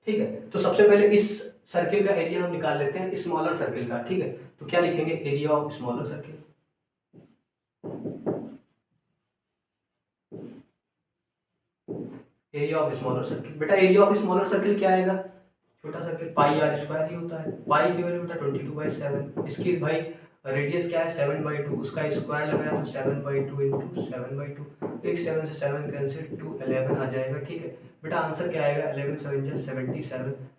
ठीक है, तो सबसे पहले इस सर्किल का एरिया हम निकाल लेते हैं स्मॉलर सर्किल का। ठीक है, तो क्या लिखेंगे area of smaller circle. Area of smaller circle बेटा, एरिया ऑफ स्मॉलर सर्किल क्या आएगा, छोटा सर्किल पाई आर स्क्वायर ही होता है। पाई की वैल्यू बेटा 22/7, इसकी भाई रेडियस क्या है 7/2, उसका स्क्वायर लगाया तो 7/2 इंटू 7/2, एक 7 से 7 कैंसिल 2 11 आ जाएगा। ठीक है बेटा, आंसर क्या आएगा 11 7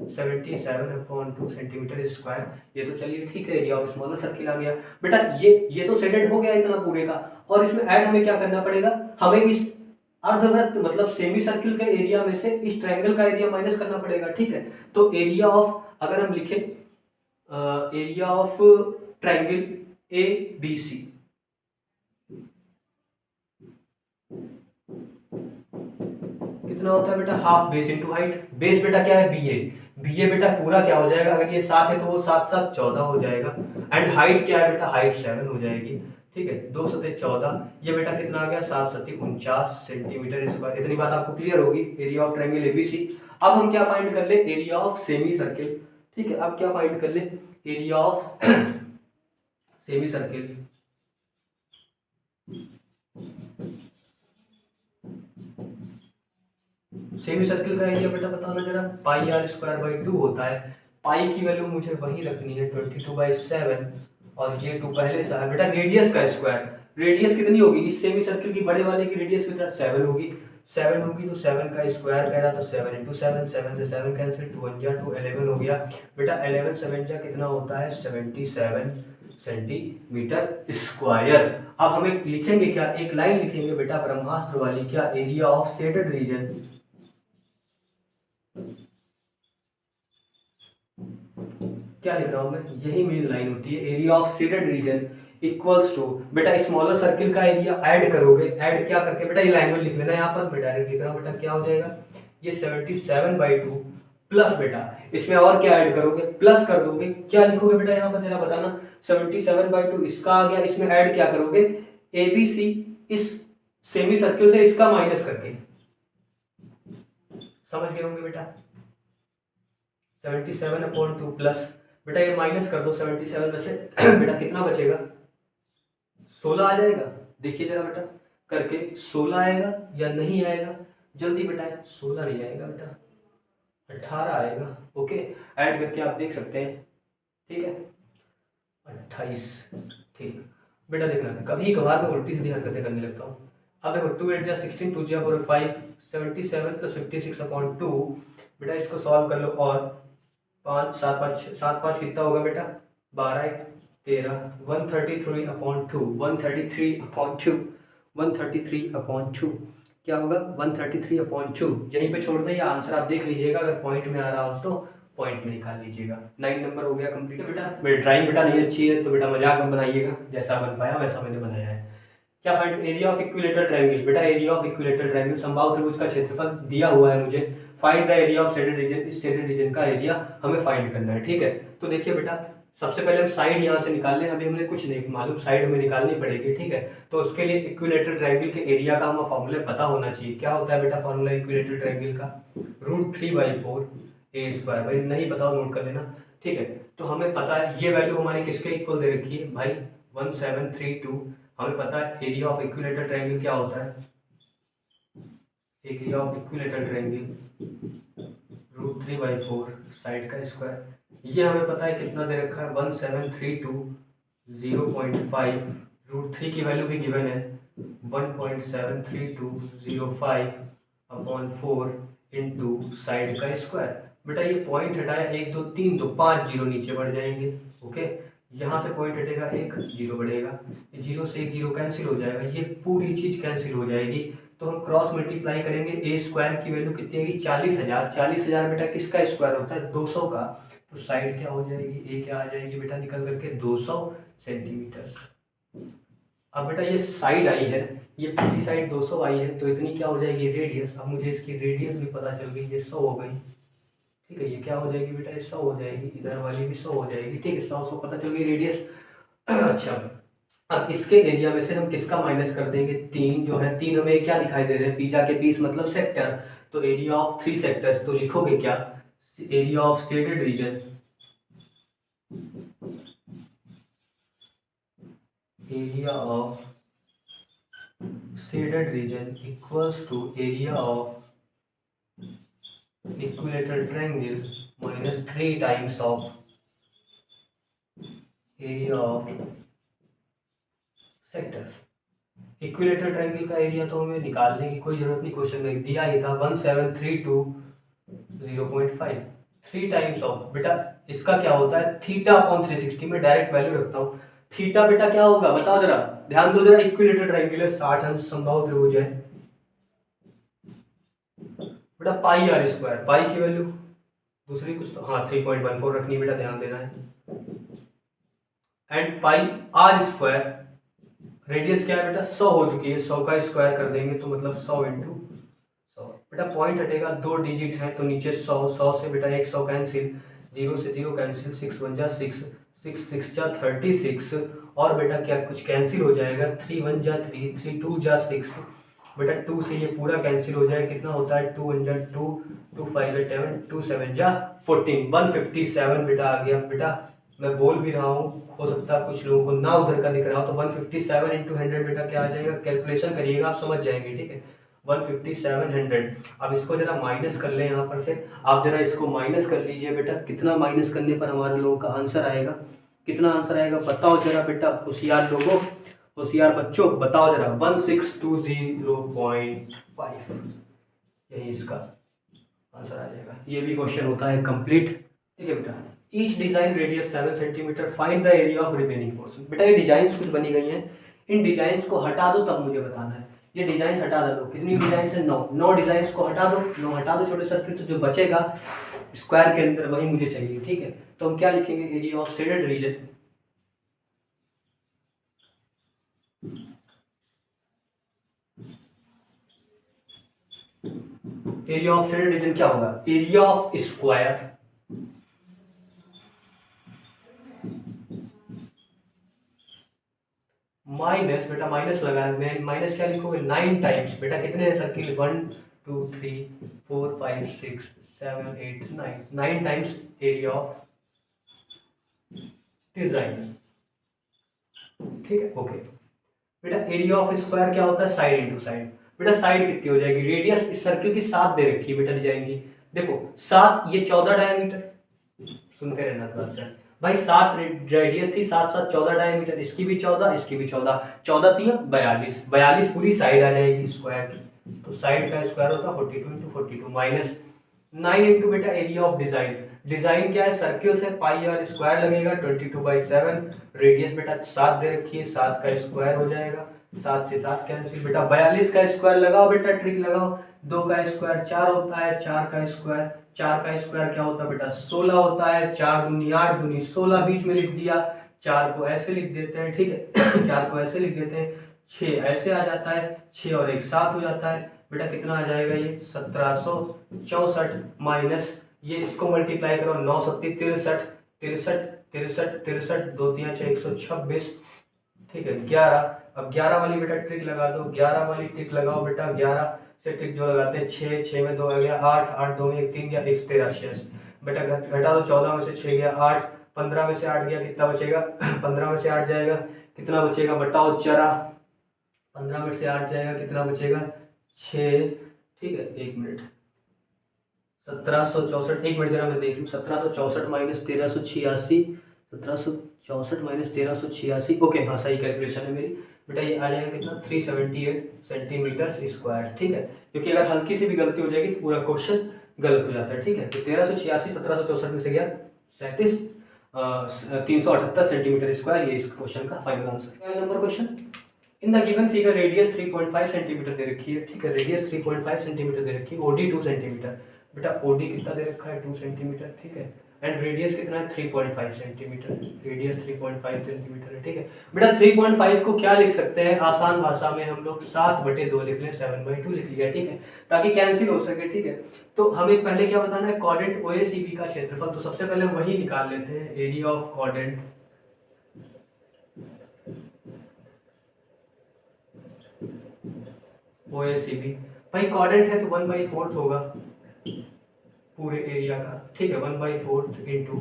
77/2 सेंटीमीटर स्क्वायर। ये तो चलिए ठीक है, एरिया ऑफ स्मॉलर सर्किल आ गया बेटा। ये तो शेडेड हो गया इतना पूरे का, और इसमें ऐड हमें क्या करना पड़ेगा, हमें इस अर्धवृत्त मतलब सेमी सर्किल के एरिया में से इस ट्रायंगल का एरिया माइनस करना पड़ेगा। ठीक है, तो एरिया ऑफ अगर हम लिखें area of triangle A B C, कितना होता है बेटा half base into height. Base बेटा क्या है बी ए बेटा पूरा क्या हो जाएगा, अगर ये 7 है तो वो 7 7 14 हो जाएगा। एंड हाइट क्या है बेटा, हाइट 7 हो जाएगी। ठीक है, 2 7 14, ये बेटा कितना आ गया 7 7 49 सेंटीमीटर स्क्वायर। इतनी बात आपको क्लियर होगी एरिया ऑफ ट्रायंगल एबीसी। अब हम क्या फाइंड कर ले, एरिया ऑफ सेमी सर्किल। ठीक है, अब क्या फाइंड कर ले, area of semi circle. Semi circle का एरिया बेटा बताना जरा, पाई आर स्क्वायर बाई 2 होता है। पाई की वैल्यू मुझे वही रखनी है 22/7, और ये 2 पहले से है बेटा। रेडियस का स्क्वायर, रेडियस कितनी होगी इस सेमी सर्किल की, बड़े वाले की रेडियस कितना 7 होगी। 7 होगी तो 7 का स्क्वायर कह रहा था 7 इंटू 7, 7 से 7 कैंसिल 2 1 जा 2 11 हो गया बेटा। 11 7 जा कितना होता है 77 सेंटीमीटर स्क्वायर। अब हमें लिखेंगे क्या, एक लाइन लिखेंगे बेटा ब्रह्मास्त्र वाली, क्या एरिया ऑफ शेडेड रीजन। क्या लिख रहा हूं मैं, यही मेन लाइन होती है, area of shaded region equals to बेटा स्मॉलर सर्किल का एरिया ऐड करोगे, ऐड क्या करके बेटा ये लाइन में लिख लेना, यहाँ पर मैं डायरेक्ट लिख रहा हूँ बेटा क्या हो जाएगा ये 77/2 प्लस बेटा इसमें और क्या ऐड करोगे, प्लस कर दोगे, क्या लिखोगे बेटा यहाँ पर जरा बताना। 77/2 इसका आ गया, इसमें ऐड क्या करोगे एबीसी, इस सेमी सर्किल से इसका माइनस करके, समझ गए होंगे बेटा। 77/2 प्लस बेटा ये माइनस कर दो 77 में से बेटा कितना बचेगा 16 आ जाएगा। देखिए जरा बेटा करके 16 आएगा या नहीं आएगा, जल्दी बेटा 16 नहीं आएगा बेटा 18 आएगा। ओके, ऐड करके आप देख सकते हैं। ठीक है 28। ठीक बेटा देखना कभी कभार मैं उल्टी सीधी हरकतें करने लगता हूँ। अब देखो 2 8 जा 16 2 जा 4 5 77 + 56/2 बेटा इसको सॉल्व कर लो, और 5 7 5 7 5 कितना होगा बेटा 12 1 13 133/2 133/2 133/2 क्या होगा 133/2। यहीं पे छोड़ दें या आंसर आप देख लीजिएगा, अगर पॉइंट में आ रहा हो तो पॉइंट में निकाल लीजिएगा। 9 नंबर हो गया कंप्लीट। बेटा मेरी ड्राइंग बेटा नहीं अच्छी है तो बेटा मजाक में बनाइएगा, जैसा बन पाया वैसा मैंने बनाया है। क्या find area of equilateral triangle, बेटा एरिया ऑफ इक्विलेटरल ट्रायंगल समबाहु त्रिभुज का क्षेत्रफल दिया हुआ है मुझे, find the area of shaded reason, इस शेडेड रीजन का एरिया हमें फाइंड करना है। ठीक है, तो देखिए बेटा सबसे पहले हम साइड यहाँ से निकाल लें, अभी हमने कुछ नहीं मालूम, साइड हमें निकालनी पड़ेगी। ठीक है, तो उसके लिए इक्विलेटरल ट्रायंगल के एरिया का हमें फॉर्मूला पता होना चाहिए। क्या होता है बेटा फॉर्मूला इक्विलेटरल ट्रायंगल का, √3/4 a²। भाई नहीं पता हो नोट कर लेना। ठीक है, तो हमें पता है ये वैल्यू हमारी किसके इक्वल दे रखी है भाई 1732। हमें पता है एरिया ऑफ इक्विलेटरल ट्रायंगल क्या होता है, area of equilateral triangle √3/4 side का स्क्वायर, ये हमें पता है कितना दे रखा है 1732 0.5, √3 की वैल्यू भी गिवन है 1.73205/4 इंटू साइड का स्क्वायर। बेटा ये पॉइंट हटाया 1 2 3 तो 5 जीरो नीचे बढ़ जाएंगे। ओके, यहाँ से पॉइंट हटेगा 1 जीरो बढ़ेगा, 0 से 1 जीरो कैंसिल हो जाएगा, ये पूरी चीज कैंसिल हो जाएगी। तो हम क्रॉस मल्टीप्लाई करेंगे, ए स्क्वायर की वैल्यू कितनी आएगी 40,000। 40,000 बेटा किसका स्क्वायर होता है 200 का, तो साइड क्या हो जाएगी ए क्या आ जाएगी बेटा निकल करके 200 सेंटीमीटर। अब बेटा ये साइड आई है, ये पूरी साइड 200 आई है, तो इतनी क्या हो जाएगी रेडियस। अब मुझे इसकी रेडियस भी पता चल गई, ये 100 हो गई। ठीक है, ये क्या हो जाएगी बेटा, ये 100 हो जाएगी, इधर वाली भी 100 हो जाएगी। ठीक है, 100 100 पता चल गई रेडियस। अच्छा, अब इसके एरिया में से हम किसका माइनस कर देंगे, 3 जो है, 3 हमें क्या दिखाई दे रहे हैं, पिज्जा के पीस मतलब सेक्टर, तो एरिया ऑफ 3 सेक्टर्स, तो लिखोगे क्या, area of shaded region, area of shaded region equals to area of equilateral triangle minus 3 times of area of sectors. Equilateral triangle का एरिया तो हमें निकालने की कोई जरूरत नहीं, क्वेश्चन में दिया ही था 1732.0.5, 3 टाइम्स ऑफ, बेटा इसका क्या होता है, थीटा अपॉन 360 में डायरेक्ट वैल्यू रखता हूँ। थीटा बेटा क्या होगा बताओ जरा, ध्यान दो जरा, इक्विलेटरल ट्रायंगल है, 60 अंश समबाहु त्रिभुज है बेटा, पाई आर स्क्वायर, पाई की वैल्यू दूसरी कुछ तो हाँ 3.14 रखनी बेटा, ध्यान देना है, and pi are square, radius क्या है बेटा 100 हो चुकी है, 100 का स्क्वायर कर देंगे तो मतलब 100 इंटू 100, बेटा पॉइंट हटेगा, 2 डिजिट है तो नीचे 100, 100 से बेटा 100 कैंसिल, 0 से 0 कैंसिल, 6 1 जा 6, 6 6 जा 36, और बेटा क्या कुछ कैंसिल हो जाएगा, 3 1 जा 3, 3 2 जा 6, बेटा 2 से ये पूरा कैंसिल हो जाएगा, कितना होता है 2 1 जा 2, 2 5 जा 7, 2 7 जा 14, 157 बेटा आ गया। बेटा मैं बोल भी रहा हूँ, हो सकता है कुछ लोगों को ना उधर का दिख रहा हो, तो 157 इंटू 100 बेटा क्या आ जाएगा, कैलकुलेशन करिएगा आप समझ जाएंगे। ठीक है, 15700। अब इसको जरा माइनस कर लें यहाँ पर से, आप जरा इसको माइनस कर लीजिए बेटा, कितना माइनस करने पर हमारे लोगों का आंसर आएगा, कितना आंसर आएगा बताओ जरा बेटा, होशियार लोगों, होशियार बच्चों बताओ जरा, 1620.5, यही इसका आंसर आ जाएगा। ये भी क्वेश्चन होता है कंप्लीट। ठीक है बेटा, each design radius 7 centimetre, find the area of remaining portion. बेटा ये डिजाइन कुछ बनी गई हैं, इन डिजाइन्स को हटा दो तब मुझे बताना है, ये डिजाइन हटा दो, कितनी डिजाइन है 9, 9 डिजाइन को हटा दो, 9 हटा दो छोटे सर्किल से, जो बचेगा स्क्वायर के अंदर वही मुझे चाहिए। ठीक है, तो हम क्या लिखेंगे, area of shaded region, area of shaded reason क्या होगा, एरिया ऑफ स्क्वायर माइनस, बेटा माइनस लगा है, मैं माइनस क्या लिखोगे 9 टाइम्स, बेटा कितने हैं circle 1 2 3 4 5 6 7 8 9, 9 times area of design. ठीक है, ओके बेटा, एरिया ऑफ स्क्वायर क्या होता है, साइड इंटू साइड, बेटा साइड कितनी हो जाएगी, रेडियस इस सर्किल की 7 दे रखी है बेटा डिजाइन की, देखो 7, ये 14 डायमीटर, सुनते रहना थोड़ा सा भाई, 7 रेडियस थी, 7 7 14 डायमीटर, इसकी भी 14, इसकी भी 14, 14 3 42, 42 पूरी साइड आ जाएगी स्क्वायर की, तो साइड का स्क्वायर होता है 42 इंटू 42 माइनस 9 इंटू बेटा एरिया ऑफ डिजाइन, डिजाइन क्या है सर्किल से, पाई आर स्क्वायर लगेगा 22/7, रेडियस बेटा 7 दे रखी है, 7 का स्क्वायर हो जाएगा, 7 से 7 कैंसिल, बेटा 42 का स्क्वायर लगाओ बेटा, ट्रिक लगाओ, 2 का स्क्वायर 4 होता है, 4 का स्क्वायर, 4 का स्क्वायर क्या होता है बेटा 16 होता है, 4 दूनी 8 दूनी 16, बीच में लिख दिया, 4 को ऐसे लिख देते हैं। ठीक है 4 को ऐसे लिख देते हैं, 6 ऐसे आ जाता है, 6 और 1 7 हो जाता है, बेटा कितना आ जाएगा ये 1764 माइनस, ये इसको मल्टीप्लाई करो, 9 सत्ती 63, 63 63 63, 2 3 6 126। ठीक है 11, अब 11 वाली बेटा ट्रिक लगा दो, 11 वाली ट्रिक लगाओ बेटा, 11 से ट्रिक जो लगाते हैं, 6 6 में 2 आ गया 8, 8 2 में 1 3 गया, 1 13 6, बेटा घटा दो, 14 में से 6 गया 8, 15 में से 8 गया, कितना बचेगा 15 में से 8 जाएगा, कितना बचेगा बताओ जरा, 15 में से 8 जाएगा, कितना बचेगा 6। ठीक है 1 मिनट, 1764, 1 मिनट जरा मैं देख लूँ, 1764 माइनस 1386, 1764 माइनस 1386, ओके हाँ सही कैलकुलेशन है मेरी बेटा, ये आ जाएगा कितना 378 सेंटीमीटर स्क्वायर। ठीक है, क्योंकि अगर हल्की सी भी गलती हो जाएगी तो पूरा क्वेश्चन गलत हो जाता है। ठीक है, तो 1386 1764 में से गया 37, 378 सेंटीमीटर स्क्वायर, ये इस क्वेश्चन का final answer. Number question, in the given figure radius 3.5 centimetre दे रखी है। ठीक है, रेडियस 3.5 सेंटीमीटर दे रखी है, ओडी 2 सेंटीमीटर, बेटा ओडी कितना दे रखा है 2 सेंटीमीटर। ठीक है, एंड रेडियस कितना है 3.5 सेंटीमीटर, रेडियस 3.5 सेंटीमीटर है। ठीक है बेटा 3.5 को क्या लिख सकते हैं आसान भाषा में हम लोग 7/2 लिख लें, 7/2 लिख लिया। ठीक है ताकि कैंसिल हो सके। ठीक है तो हमें पहले क्या बताना है, क्वाड्रेंट OACB का क्षेत्रफल। तो सबसे पहले हम वही निकाल लेते हैं, एरिया ऑफ क्वाड्रेंट OACB। भाई क्वाड्रेंट है तो 1/4 होगा पूरे एरिया का। ठीक है 1/4 इंटू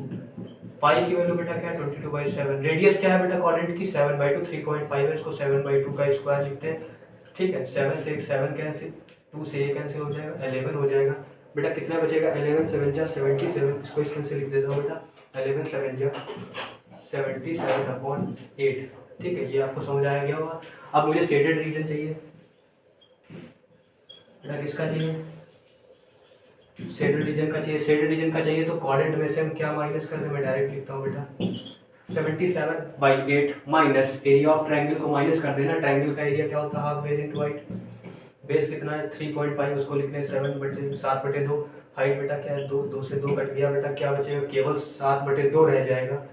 पाई की वैल्यू बेटा क्या है 22/7। रेडियस क्या है बेटा क्वाड्रेंट की 7/2, 3.5 है, इसको 7/2 का स्क्वायर लिखते हैं। ठीक है 7 से 7 कैंसिल, 2 से ये कैंसिल हो जाएगा, 11 हो जाएगा। बेटा कितना बचेगा 11 7 जा 77, इसको इस कैंसिल लिख देता हूँ बेटा 11 7 जा 77/8। ठीक है ये आपको समझ आया गया होगा। अब मुझे शेडेड रीजन चाहिए बेटा, किसका चाहिए शेडेड रीजन का चाहिए। शेडेड रीजन का चाहिए तो क्वाड्रेंट में से हम क्या माइनस कर दें, मैं डायरेक्ट लिखता हूँ बेटा 77/8 माइनस एरिया ऑफ ट्रायंगल को माइनस कर देना। ट्रायंगल का एरिया क्या होता है half base into height. Base कितना है 3.5, उसको लिख लें 7/2। हाइट बेटा क्या है 2, 2 से 2 कट गया बेटा, क्या बचेगा केवल 7/2 रह जाएगा।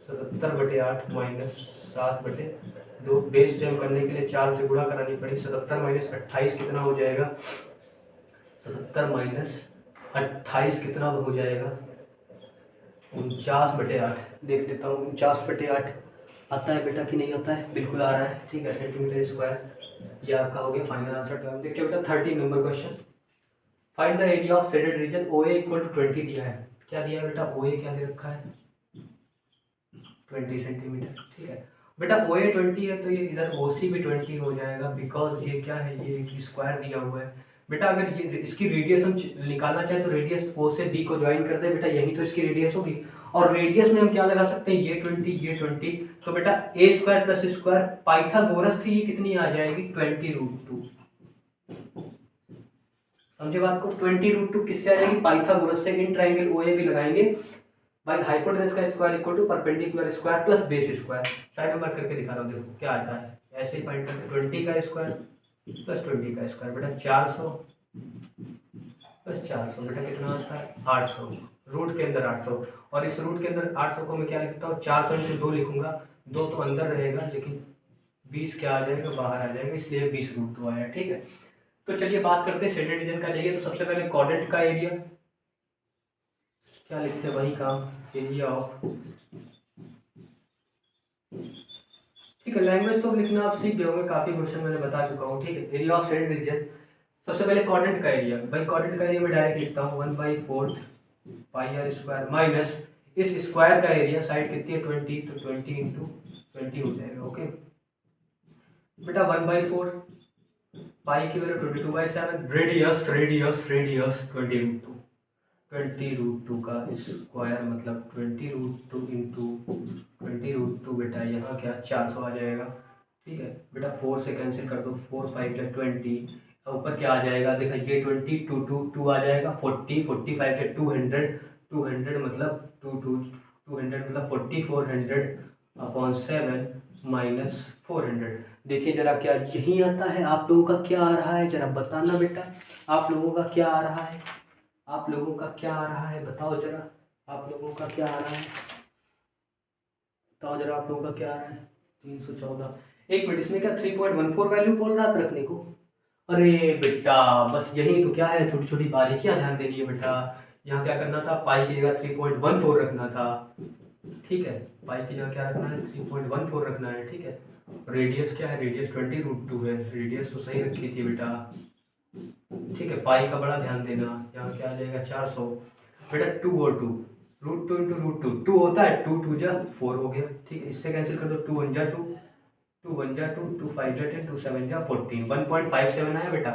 77/8 माइनस 7/2। बेस जम करने के लिए 4 से गुणा करानी पड़ी। 77 माइनस 28 कितना हो जाएगा, 77 माइनस 28 कितना हो जाएगा 49/8। देख लेता हूँ 49/8 आता है बेटा कि नहीं आता है, बिल्कुल आ रहा है। ठीक है सेंटीमीटर स्क्वायर, ये आपका हो गया फाइनल आंसर। तो देखिए बेटा 13 number question, find the area of shaded reason OA = 20 दिया है। क्या दिया है बेटा OA क्या दे रखा है 20 सेंटीमीटर। ठीक है बेटा OA 20 है तो ये इधर OC भी 20 हो जाएगा, बिकॉज ये क्या है ये स्क्वायर दिया हुआ है। बेटा अगर ये इसकी रेडियस हम निकालना चाहे तो रेडियस O से B को ज्वाइन कर दे बेटा, यही तो इसकी रेडियस होगी। और रेडियस में हम क्या लगा सकते हैं ये 20 ये 20, तो बेटा A² + स्क्वायर पाइथागोरस थी, ये कितनी आ जाएगी 20√2। समझे बात को, 20√2 किससे आ जाएगी पाइथागोरस से। इन ट्रायंगल OAB लगाएंगे भाई, हाइपोटेनस का square equal to perpendicular square plus base square. Side में वर्क करके दिखा रहा हूँ, देखो क्या आता है। ऐसे ही फाइंड करते 20 का स्क्वायर प्लस 20 का स्क्वायर बेटा 400 प्लस 400 बेटा कितना आता है 800। रूट के अंदर 800, और इस रूट के अंदर 800 को मैं क्या लिखता हूँ 400 में 2 लिखूंगा, 2 तो अंदर रहेगा लेकिन 20 क्या आ जाएगा बाहर आ जाएगा, इसलिए 20√2 आया। ठीक है तो चलिए बात करते हैं शेडेड रीजन का चाहिए। तो सबसे पहले क्वाड्रेंट का एरिया क्या लिखते हैं, वही काम एरिया ऑफ। ठीक है लैंग्वेज तो लिखना आप सीख गए होंगे, काफी क्वेश्चन मैंने बता चुका हूँ। ठीक है एरिया ऑफ शेडेड रीजन, सबसे पहले क्वाड्रेंट का एरिया। भाई क्वाड्रेंट का एरिया मैं डायरेक्ट लिखता हूँ 1/4 πr² माइनस इस स्क्वायर का एरिया, साइड कितनी है 20, तो 20 × 20 हो जाएगा। ओके बेटा 1/4 पाई की वैल्यू 22/7, रेडियस रेडियस रेडियस 20√2 का स्क्वायर मतलब 20√2 × 20√2 बेटा यहाँ क्या 400 आ जाएगा। ठीक है बेटा 4 से कैंसिल कर दो, 4 5 जा 20, ऊपर क्या आ जाएगा देखा ये 20 2 आ जाएगा 40, 45 जा 200, 200 मतलब 200 मतलब 4400/7 माइनस 400। देखिए जरा क्या यही आता है, आप लोगों का क्या आ रहा है जरा बताना बेटा, आप लोगों का क्या आ रहा है, आप लोगों का क्या आ रहा है बताओ जरा, आप लोगों का क्या आ रहा है बताओ जरा, आप लोगों का क्या आ रहा है 314। एक मिनट इसमें क्या 3.14 वैल्यू बोल रहा था रखने को, अरे बेटा बस यही तो क्या है छोटी छोटी बारीकियां ध्यान देनी है बेटा। यहाँ क्या करना था पाई की जगह 3.14 रखना था। ठीक है पाई की जगह क्या रखना है 3.14 रखना है। ठीक है रेडियस क्या है, रेडियस 20√2 है, रेडियस तो सही रखी थी बेटा। ठीक है पाई का बड़ा ध्यान देना, यहाँ क्या आ जाएगा 400 बेटा 2 और 2 √2 × √2 2 होता है, 2 2 जा 4 हो गया। ठीक है इससे कैंसिल कर दो, 2 1 जा 2, 2 1 जा 2, 2 5 जा 10, 2 7 जा 14, 1.57 आया बेटा।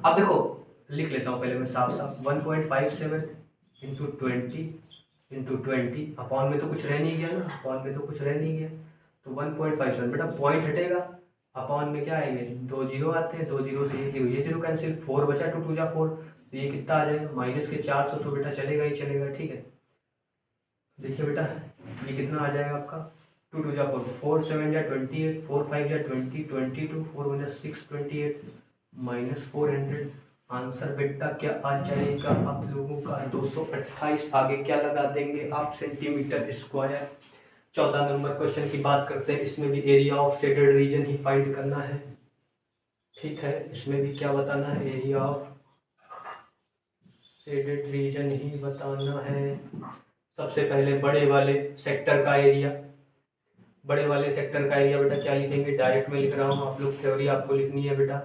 अब देखो लिख लेता हूँ पहले मैं साफ साफ 1.57 × 20 अपॉन में तो कुछ रह नहीं गया ना, अपॉन में तो कुछ रह नहीं गया, तो 1.57 बेटा पॉइंट हटेगा, अपॉन में क्या आएंगे 2 जीरो आते हैं, 2 जीरो से ये जीरो कैंसिल, 4 बचा 2 2 जा 4, तो ये कितना आ जाएगा माइनस के 400, तो बेटा चलेगा ही चलेगा। ठीक है देखिए बेटा ये कितना आ जाएगा आपका 2 2 जा 4, 4 7 जा 28, 4 5 जा 20, 22, 4 1 जा 6 28 माइनस 400 आंसर बेटा क्या आ जाएगा आप लोगों का 228। आगे क्या लगा देंगे आप, सेंटीमीटर स्क्वायर। 14 नंबर क्वेश्चन की बात करते हैं। इसमें भी area of shaded reason he find करना है। ठीक है, इसमें भी क्या बताना है, एरिया ऑफ शेडेड रीजन ही बताना है। सबसे पहले बड़े वाले सेक्टर का एरिया, बड़े वाले सेक्टर का एरिया बेटा क्या लिखेंगे, डायरेक्ट में लिख रहा हूँ, आप लोग थ्योरी आपको लिखनी है बेटा।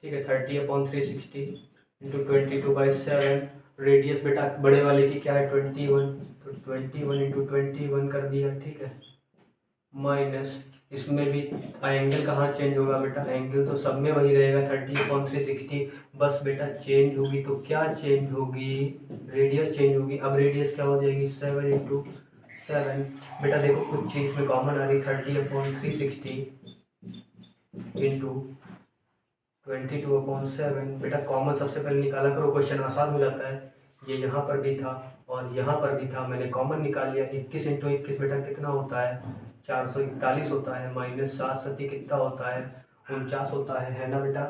ठीक है, 30/360 इंटू 22/7। रेडियस बेटा बड़े वाले की क्या है 21, तो 21 इंटू 21 कर दिया। ठीक है, माइनस इसमें भी एंगल कहाँ चेंज होगा बेटा, एंगल तो सब में वही रहेगा 30/360। बस बेटा चेंज होगी तो क्या चेंज होगी, रेडियस चेंज होगी। अब रेडियस क्या हो जाएगी 7/7। बेटा देखो कुछ चीज़ में कॉमन आ रही, 30/360 इंटू 22/7। बेटा कॉमन सबसे पहले निकाला करो, क्वेश्चन आसान हो जाता है। ये यहाँ पर भी था और यहाँ पर भी था, मैंने कॉमन निकाल लिया। 21 इंटू 21 बेटा कितना होता है 441 होता है, माइनस 7 कितना होता है 49 होता है ना बेटा।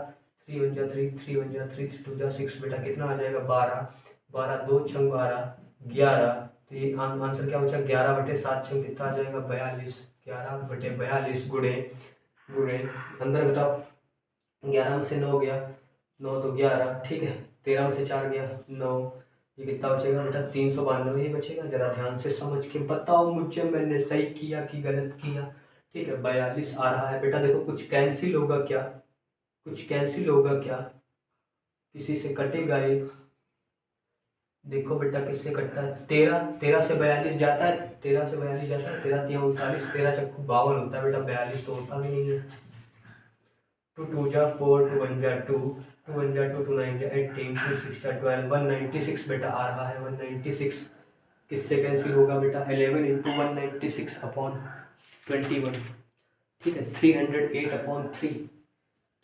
3 1 जा 3, 3 1 जा 3, 3 2 जा 6, बेटा कितना आ जाएगा 12, 12 2 6 12 11। तो ये आंसर क्या बचा 11/7 6 कितना आ जाएगा 42, 11/42 गुणे गुणे अंदर बताओ 11 में से 9 गया, 9 तो 11। ठीक है, 13 में से 4 गया 9, ये कितना बचेगा बेटा 392 ही बचेगा। जरा ध्यान से समझ के बताओ मुझे, मैंने सही किया कि गलत किया। ठीक है, 42 आ रहा है बेटा। देखो कुछ कैंसिल होगा क्या, कुछ कैंसिल होगा क्या, किसी से कटेगा ये। देखो बेटा किससे कटता है, 13 से 42 जाता है, 13 से 42 जाता है, 13 3 39, 13 चक्कू 52 होता है बेटा, 42 तो होता भी नहीं है। 2 2 जा 4, 2 1 जा 2, 2 1 जा 2, 2 9 जा 18, 2 6 जा 12, 196 बेटा आ रहा है 196। किससे कैंसिल होगा बेटा 11 इंटू 196/21। ठीक है, 308/3,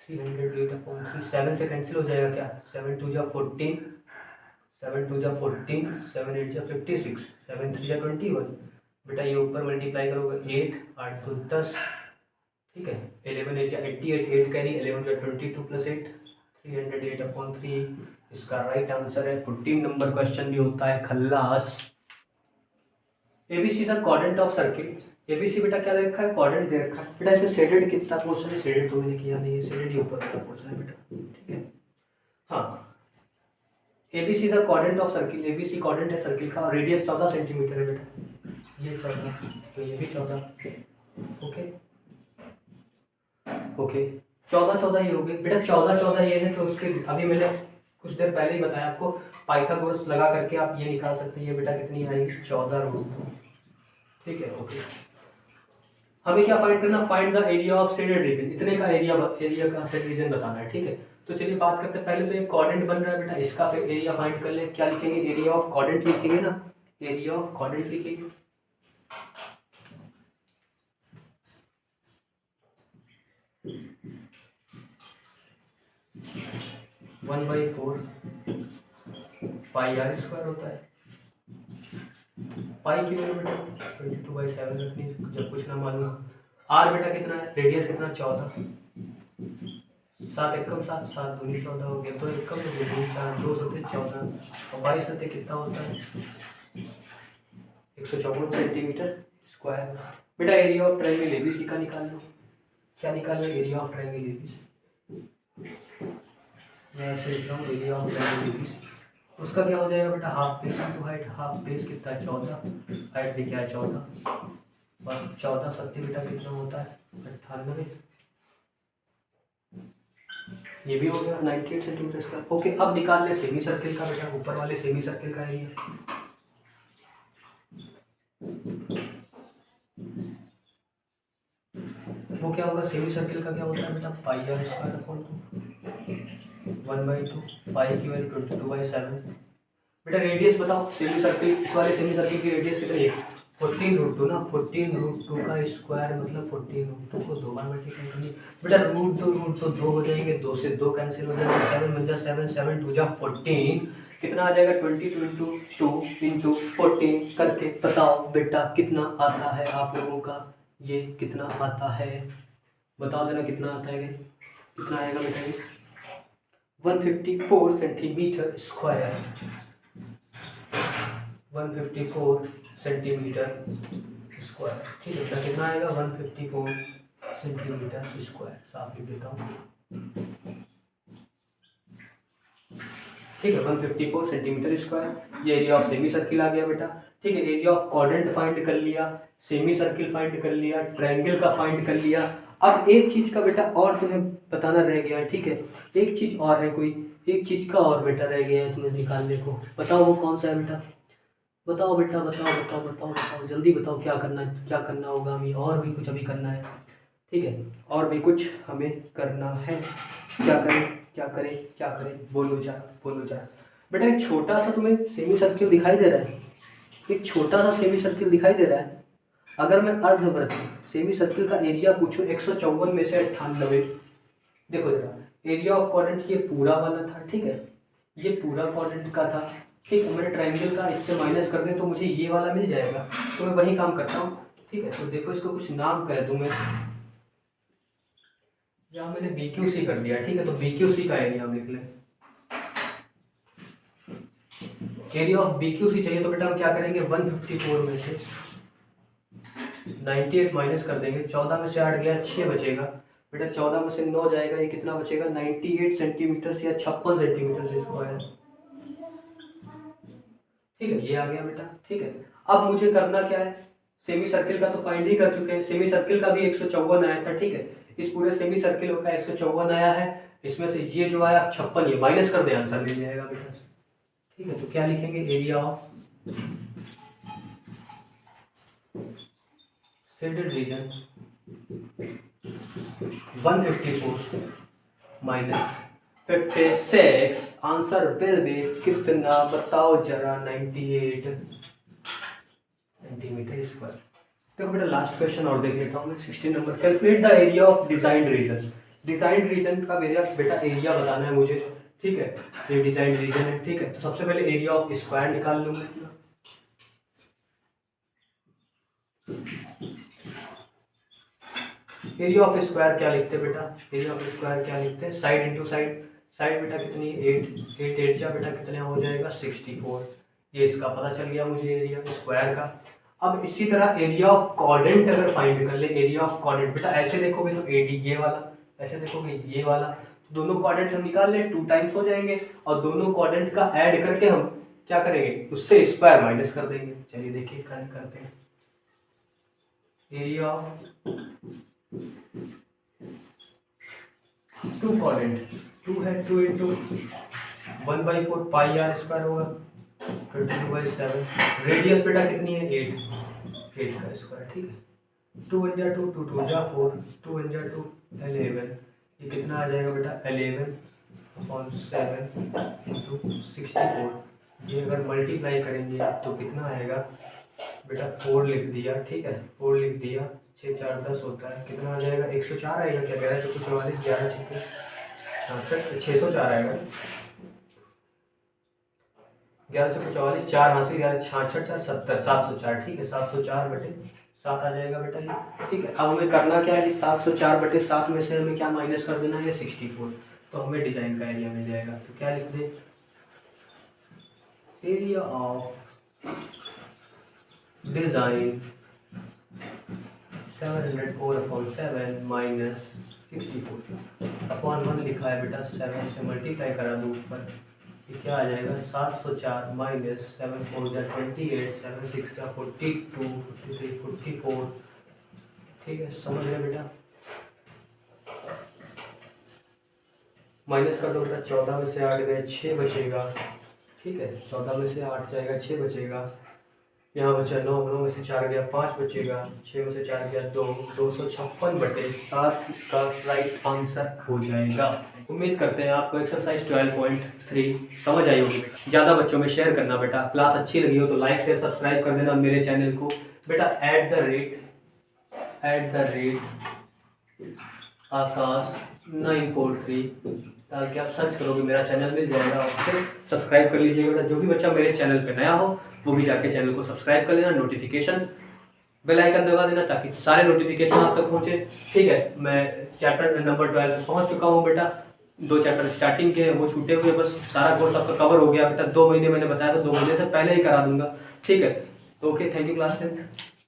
308/3 7 से कैंसिल हो जाएगा क्या, 7 2 जा 14, 7 2 जा 14, 7 8 जा 56, 7 3 जा 21। बेटा ये ऊपर मल्टीप्लाई करोगे 8 8 तो 10। ठीक है, 11 8 जा 88, 8 कैरी 11 जा 22 प्लस 8, 308/3 इसका राइट आंसर है। 14 नंबर क्वेश्चन भी होता है खल्लास। ABC is a quadrant of circle. ABC बेटा क्या दे रखा है, क्वाड्रेंट दे रखा है बेटा। इसमें शेडेड कितना पोर्शन है, शेडेड तो मैंने किया नहीं है, शेडेड ही ऊपर का पोर्शन है बेटा। ठीक है, हाँ, ABC is a quadrant of circle. ABC quadrant है सर्किल का, रेडियस 14 सेंटीमीटर है बेटा, ये 14 तो ये भी 14। ओके ओके, 14 14 ही हो गए बेटा, 14 14 ये है तो उसके अभी मैंने कुछ देर पहले ही बताया आपको, पाइथागोरस लगा करके आप ये निकाल सकते हैं। ये बेटा कितनी आएगी 14√2। ठीक है, ओके। हमें क्या फाइंड करना, find the area of shaded reason. इतने का एरिया का शेडेड रीजन बताना है। ठीक है, तो चलिए बात करते हैं। पहले तो एक क्वाड्रेंट बन रहा है बेटा, इसका फिर एरिया फाइंड कर ले। क्या लिखेंगे, एरिया ऑफ क्वाड्रेंट लिखेंगे ना, एरिया ऑफ क्वाड्रेंट लिखेंगे। One by 4 pi are square होता है। पाई की वैल्यू बेटा 22/7 रखनी जब कुछ ना मालूम। आर बेटा कितना है, रेडियस कितना 14, 7 एकम 7, 7 दूनी 14 हो गया, तो एकम तो 2 4 2 सत्ते 14 और 22 सत्ते कितना होता है 154 सेंटीमीटर स्क्वायर। बेटा एरिया ऑफ ट्रायंगल एबीसी का निकाल लो। क्या निकाल लो, एरिया ऑफ ट्रायंगल एबीसी। मैं ऐसे लिख रहा हूँ, एरिया ऑफ ट्रायंगल एबीसी। उसका क्या हो जाएगा बेटा, half base into height. Half base कितना है 14, हाइट भी क्या है 14, और 14 सत्ते बेटा कितना होता है 98। ये भी हो गया 98 सेंटीमीटर का। ओके, अब निकाल ले सेमी सर्किल का बेटा, ऊपर वाले सेमी सर्किल का एरिया। वो क्या होगा, सेमी सर्किल का क्या होता है बेटा, पाई आर स्क्वायर अपॉन 1/2, पाई की वैल्यू 22/7। बेटा रेडियस बताओ, सेमी सर्किल, इस वाले सेमी सर्किल की रेडियस कितनी है 14√2 ना, 14√2 का स्क्वायर मतलब 14√2 को 2 बार मल्टीप्लाई करनी। बेटा √2 2 हो जाएंगे, 2 से 2 कैंसिल हो जाएगा, 7 1 जा 7, 7 2 जा 14, कितना आ जाएगा 22 इंटू 2 इंटू 14 करके बताओ बेटा कितना आता है आप लोगों का, ये कितना आता है बताओ देना, कितना आता है, कितना आएगा बेटा ये 154 सेंटीमीटर स्क्वायर, 154 सेंटीमीटर स्क्वायर। ठीक है बेटा, कितना आएगा 154 सेंटीमीटर स्क्वायर। साफ लिख देता हूँ। ठीक है 154 सेंटीमीटर स्क्वायर। ये एरिया ऑफ सेमी सर्किल आ गया बेटा। ठीक है, एरिया ऑफ क्वाड्रेंट फाइंड कर लिया, सेमी सर्किल फाइंड कर लिया, ट्रायंगल का फाइंड कर लिया। अब एक चीज का बेटा और तुम्हें बताना रह गया है। ठीक है, एक चीज और है, कोई एक चीज का और बेटा रह गया है तुम्हें निकालने को। बताओ वो कौन सा है बेटा? बताओ बेटा, बताओ बताओ बताओ बताओ, जल्दी बताओ क्या करना होगा हमें। और भी कुछ अभी करना है। ठीक है, और भी कुछ हमें करना है। क्या करें क्या करें क्या करें? बोलो जा बेटा। एक छोटा सा तुम्हें सेमी सर्किल दिखाई दे रहा है, एक छोटा सा सेमी सर्किल दिखाई दे रहा है। अगर मैं अर्धवृत्त सेमी सर्किल का एरिया पूछूं 154 में से 98, देखो जरा, एरिया ऑफ क्वाड्रेंट ये पूरा वाला था। ठीक है, ये पूरा क्वाड्रेंट का था। ठीक है, मैंने ट्रायंगल का इससे माइनस कर दें तो मुझे ये वाला मिल जाएगा। तो मैं वही काम करता हूँ। ठीक है, तो देखो इसको कुछ नाम कह दूँ मैं, यहाँ मैंने BQC कर दिया। ठीक है, तो BQC का एरिया हम लिख लें। एरिया ऑफ BQC चाहिए तो बेटा हम क्या करेंगे, 154 में से 98 माइनस कर देंगे। 14 में से 8 गया, 6 बचेगा बेटा। 14 में से 9 जाएगा, ये कितना बचेगा 98 सेंटीमीटर या 56 सेंटीमीटर से स्क्वायर। ठीक है, ये आ गया बेटा। ठीक है, अब मुझे करना क्या है, सेमी सर्किल का तो फाइंड ही कर चुके हैं। सेमी सर्किल का भी 154 आया था। ठीक है, इस पूरे सेमी सर्किल का 154 आया है। इसमें से ये जो आया 56, ये माइनस कर दे, आंसर मिल जाएगा बेटा। ठीक है, तो क्या लिखेंगे, area of shaded reason 154 minus 56, answer will be कितना बताओ जरा, 98 सेंटीमीटर स्क्वायर। देखो बेटा लास्ट क्वेश्चन और देख लेता हूँ मैं, 16 number. Calculate the area of design region. Design region का मेरा बेटा एरिया बताना है मुझे। ठीक है, ये डिजाइन रीजन है। ठीक है, तो सबसे पहले एरिया ऑफ स्क्वायर निकाल लूंगा। एरिया ऑफ स्क्वायर क्या लिखते हैं बेटा, एरिया ऑफ स्क्वायर क्या लिखते हैं, साइड इंटू साइड। साइड बेटा कितनी है 8 8 जा बेटा कितने हो जाएगा 64। ये इसका पता चल गया मुझे एरिया स्क्वायर का। अब इसी तरह एरिया ऑफ क्वाड्रेंट अगर फाइंड कर ले, एरिया ऑफ क्वाड्रेंट बेटा ऐसे देखोगे तो AD ये वाला, ऐसे देखोगे ये वाला, दोनों क्वाड्रेंट हम निकाल ले 2 टाइम्स हो जाएंगे। और दोनों क्वाड्रेंट का ऐड करके हम क्या करेंगे, उससे स्क्वायर माइनस कर देंगे। चलिए देखिए करते हैं। एरिया ऑफ 2 क्वाड्रेंट, 2 है, 2 इंटू 1/4 पाई r स्क्वायर होगा 22/7। रेडियस बेटा कितनी है 8 का स्क्वायर। ठीक है, 2 1 जा 2, 2 2 जा 4, 2 1 जा 2 11। ये कितना आ जाएगा बेटा 11/7 इंटू 64। ये अगर मल्टीप्लाई करेंगे तो कितना आएगा बेटा 4 लिख दिया। ठीक है, 4 लिख दिया, 6 4 10 होता है, कितना आ जाएगा 104 आएगा क्या, 11 4 44, 11 6 604 आएगा। 11 4 44, 4 हाथ से 11 66 4 70, 704। ठीक है, 704/7 आ जाएगा बेटा ये। ठीक है, अब हमें करना क्या है कि 704/7 में से हमें क्या माइनस कर देना है 64, तो हमें डिजाइन का एरिया मिल जाएगा। तो क्या लिख दे, area of design 704/7 minus 64 upon 1 लिखा है बेटा, 7 से मल्टीप्लाई करा दो ऊपर, ये क्या आ जाएगा 704 माइनस 7 4 जा 28, 7 6 जा 42, 43 44। ठीक है, समझ गए बेटा, माइनस कर दो बेटा। 14 में से 8 गए, 6 बचेगा। ठीक है, 14 में से 8 जाएगा, 6 बचेगा। यहाँ बचा 9, 9 में से 4 गया, 5 बचेगा। 6 में से 4 गया 2, 256/7 इसका राइट आंसर हो जाएगा। उम्मीद करते हैं आपको एक्सरसाइज 12.3 समझ आई होगी। ज़्यादा बच्चों में शेयर करना बेटा। क्लास अच्छी लगी हो तो लाइक शेयर सब्सक्राइब कर देना मेरे चैनल को बेटा। @ आकाश 943 ताकि आप सर्च करोगे मेरा चैनल मिल जाएगा और फिर सब्सक्राइब कर लीजिएगा बेटा। जो भी बच्चा मेरे चैनल पे नया हो वो भी जाके चैनल को सब्सक्राइब कर लेना, नोटिफिकेशन बेल आइकन दबा देना ताकि सारे नोटिफिकेशन आप तक पहुंचे। ठीक है, मैं चैप्टर नंबर 12 पहुंच चुका हूं बेटा। 2 चैप्टर स्टार्टिंग के वो छूटे हुए, बस सारा कोर्स आपका कवर हो गया बेटा। 2 महीने मैंने बताया था, 2 महीने से पहले ही करा दूंगा, ठीक है। तो okay, thank you class 10th।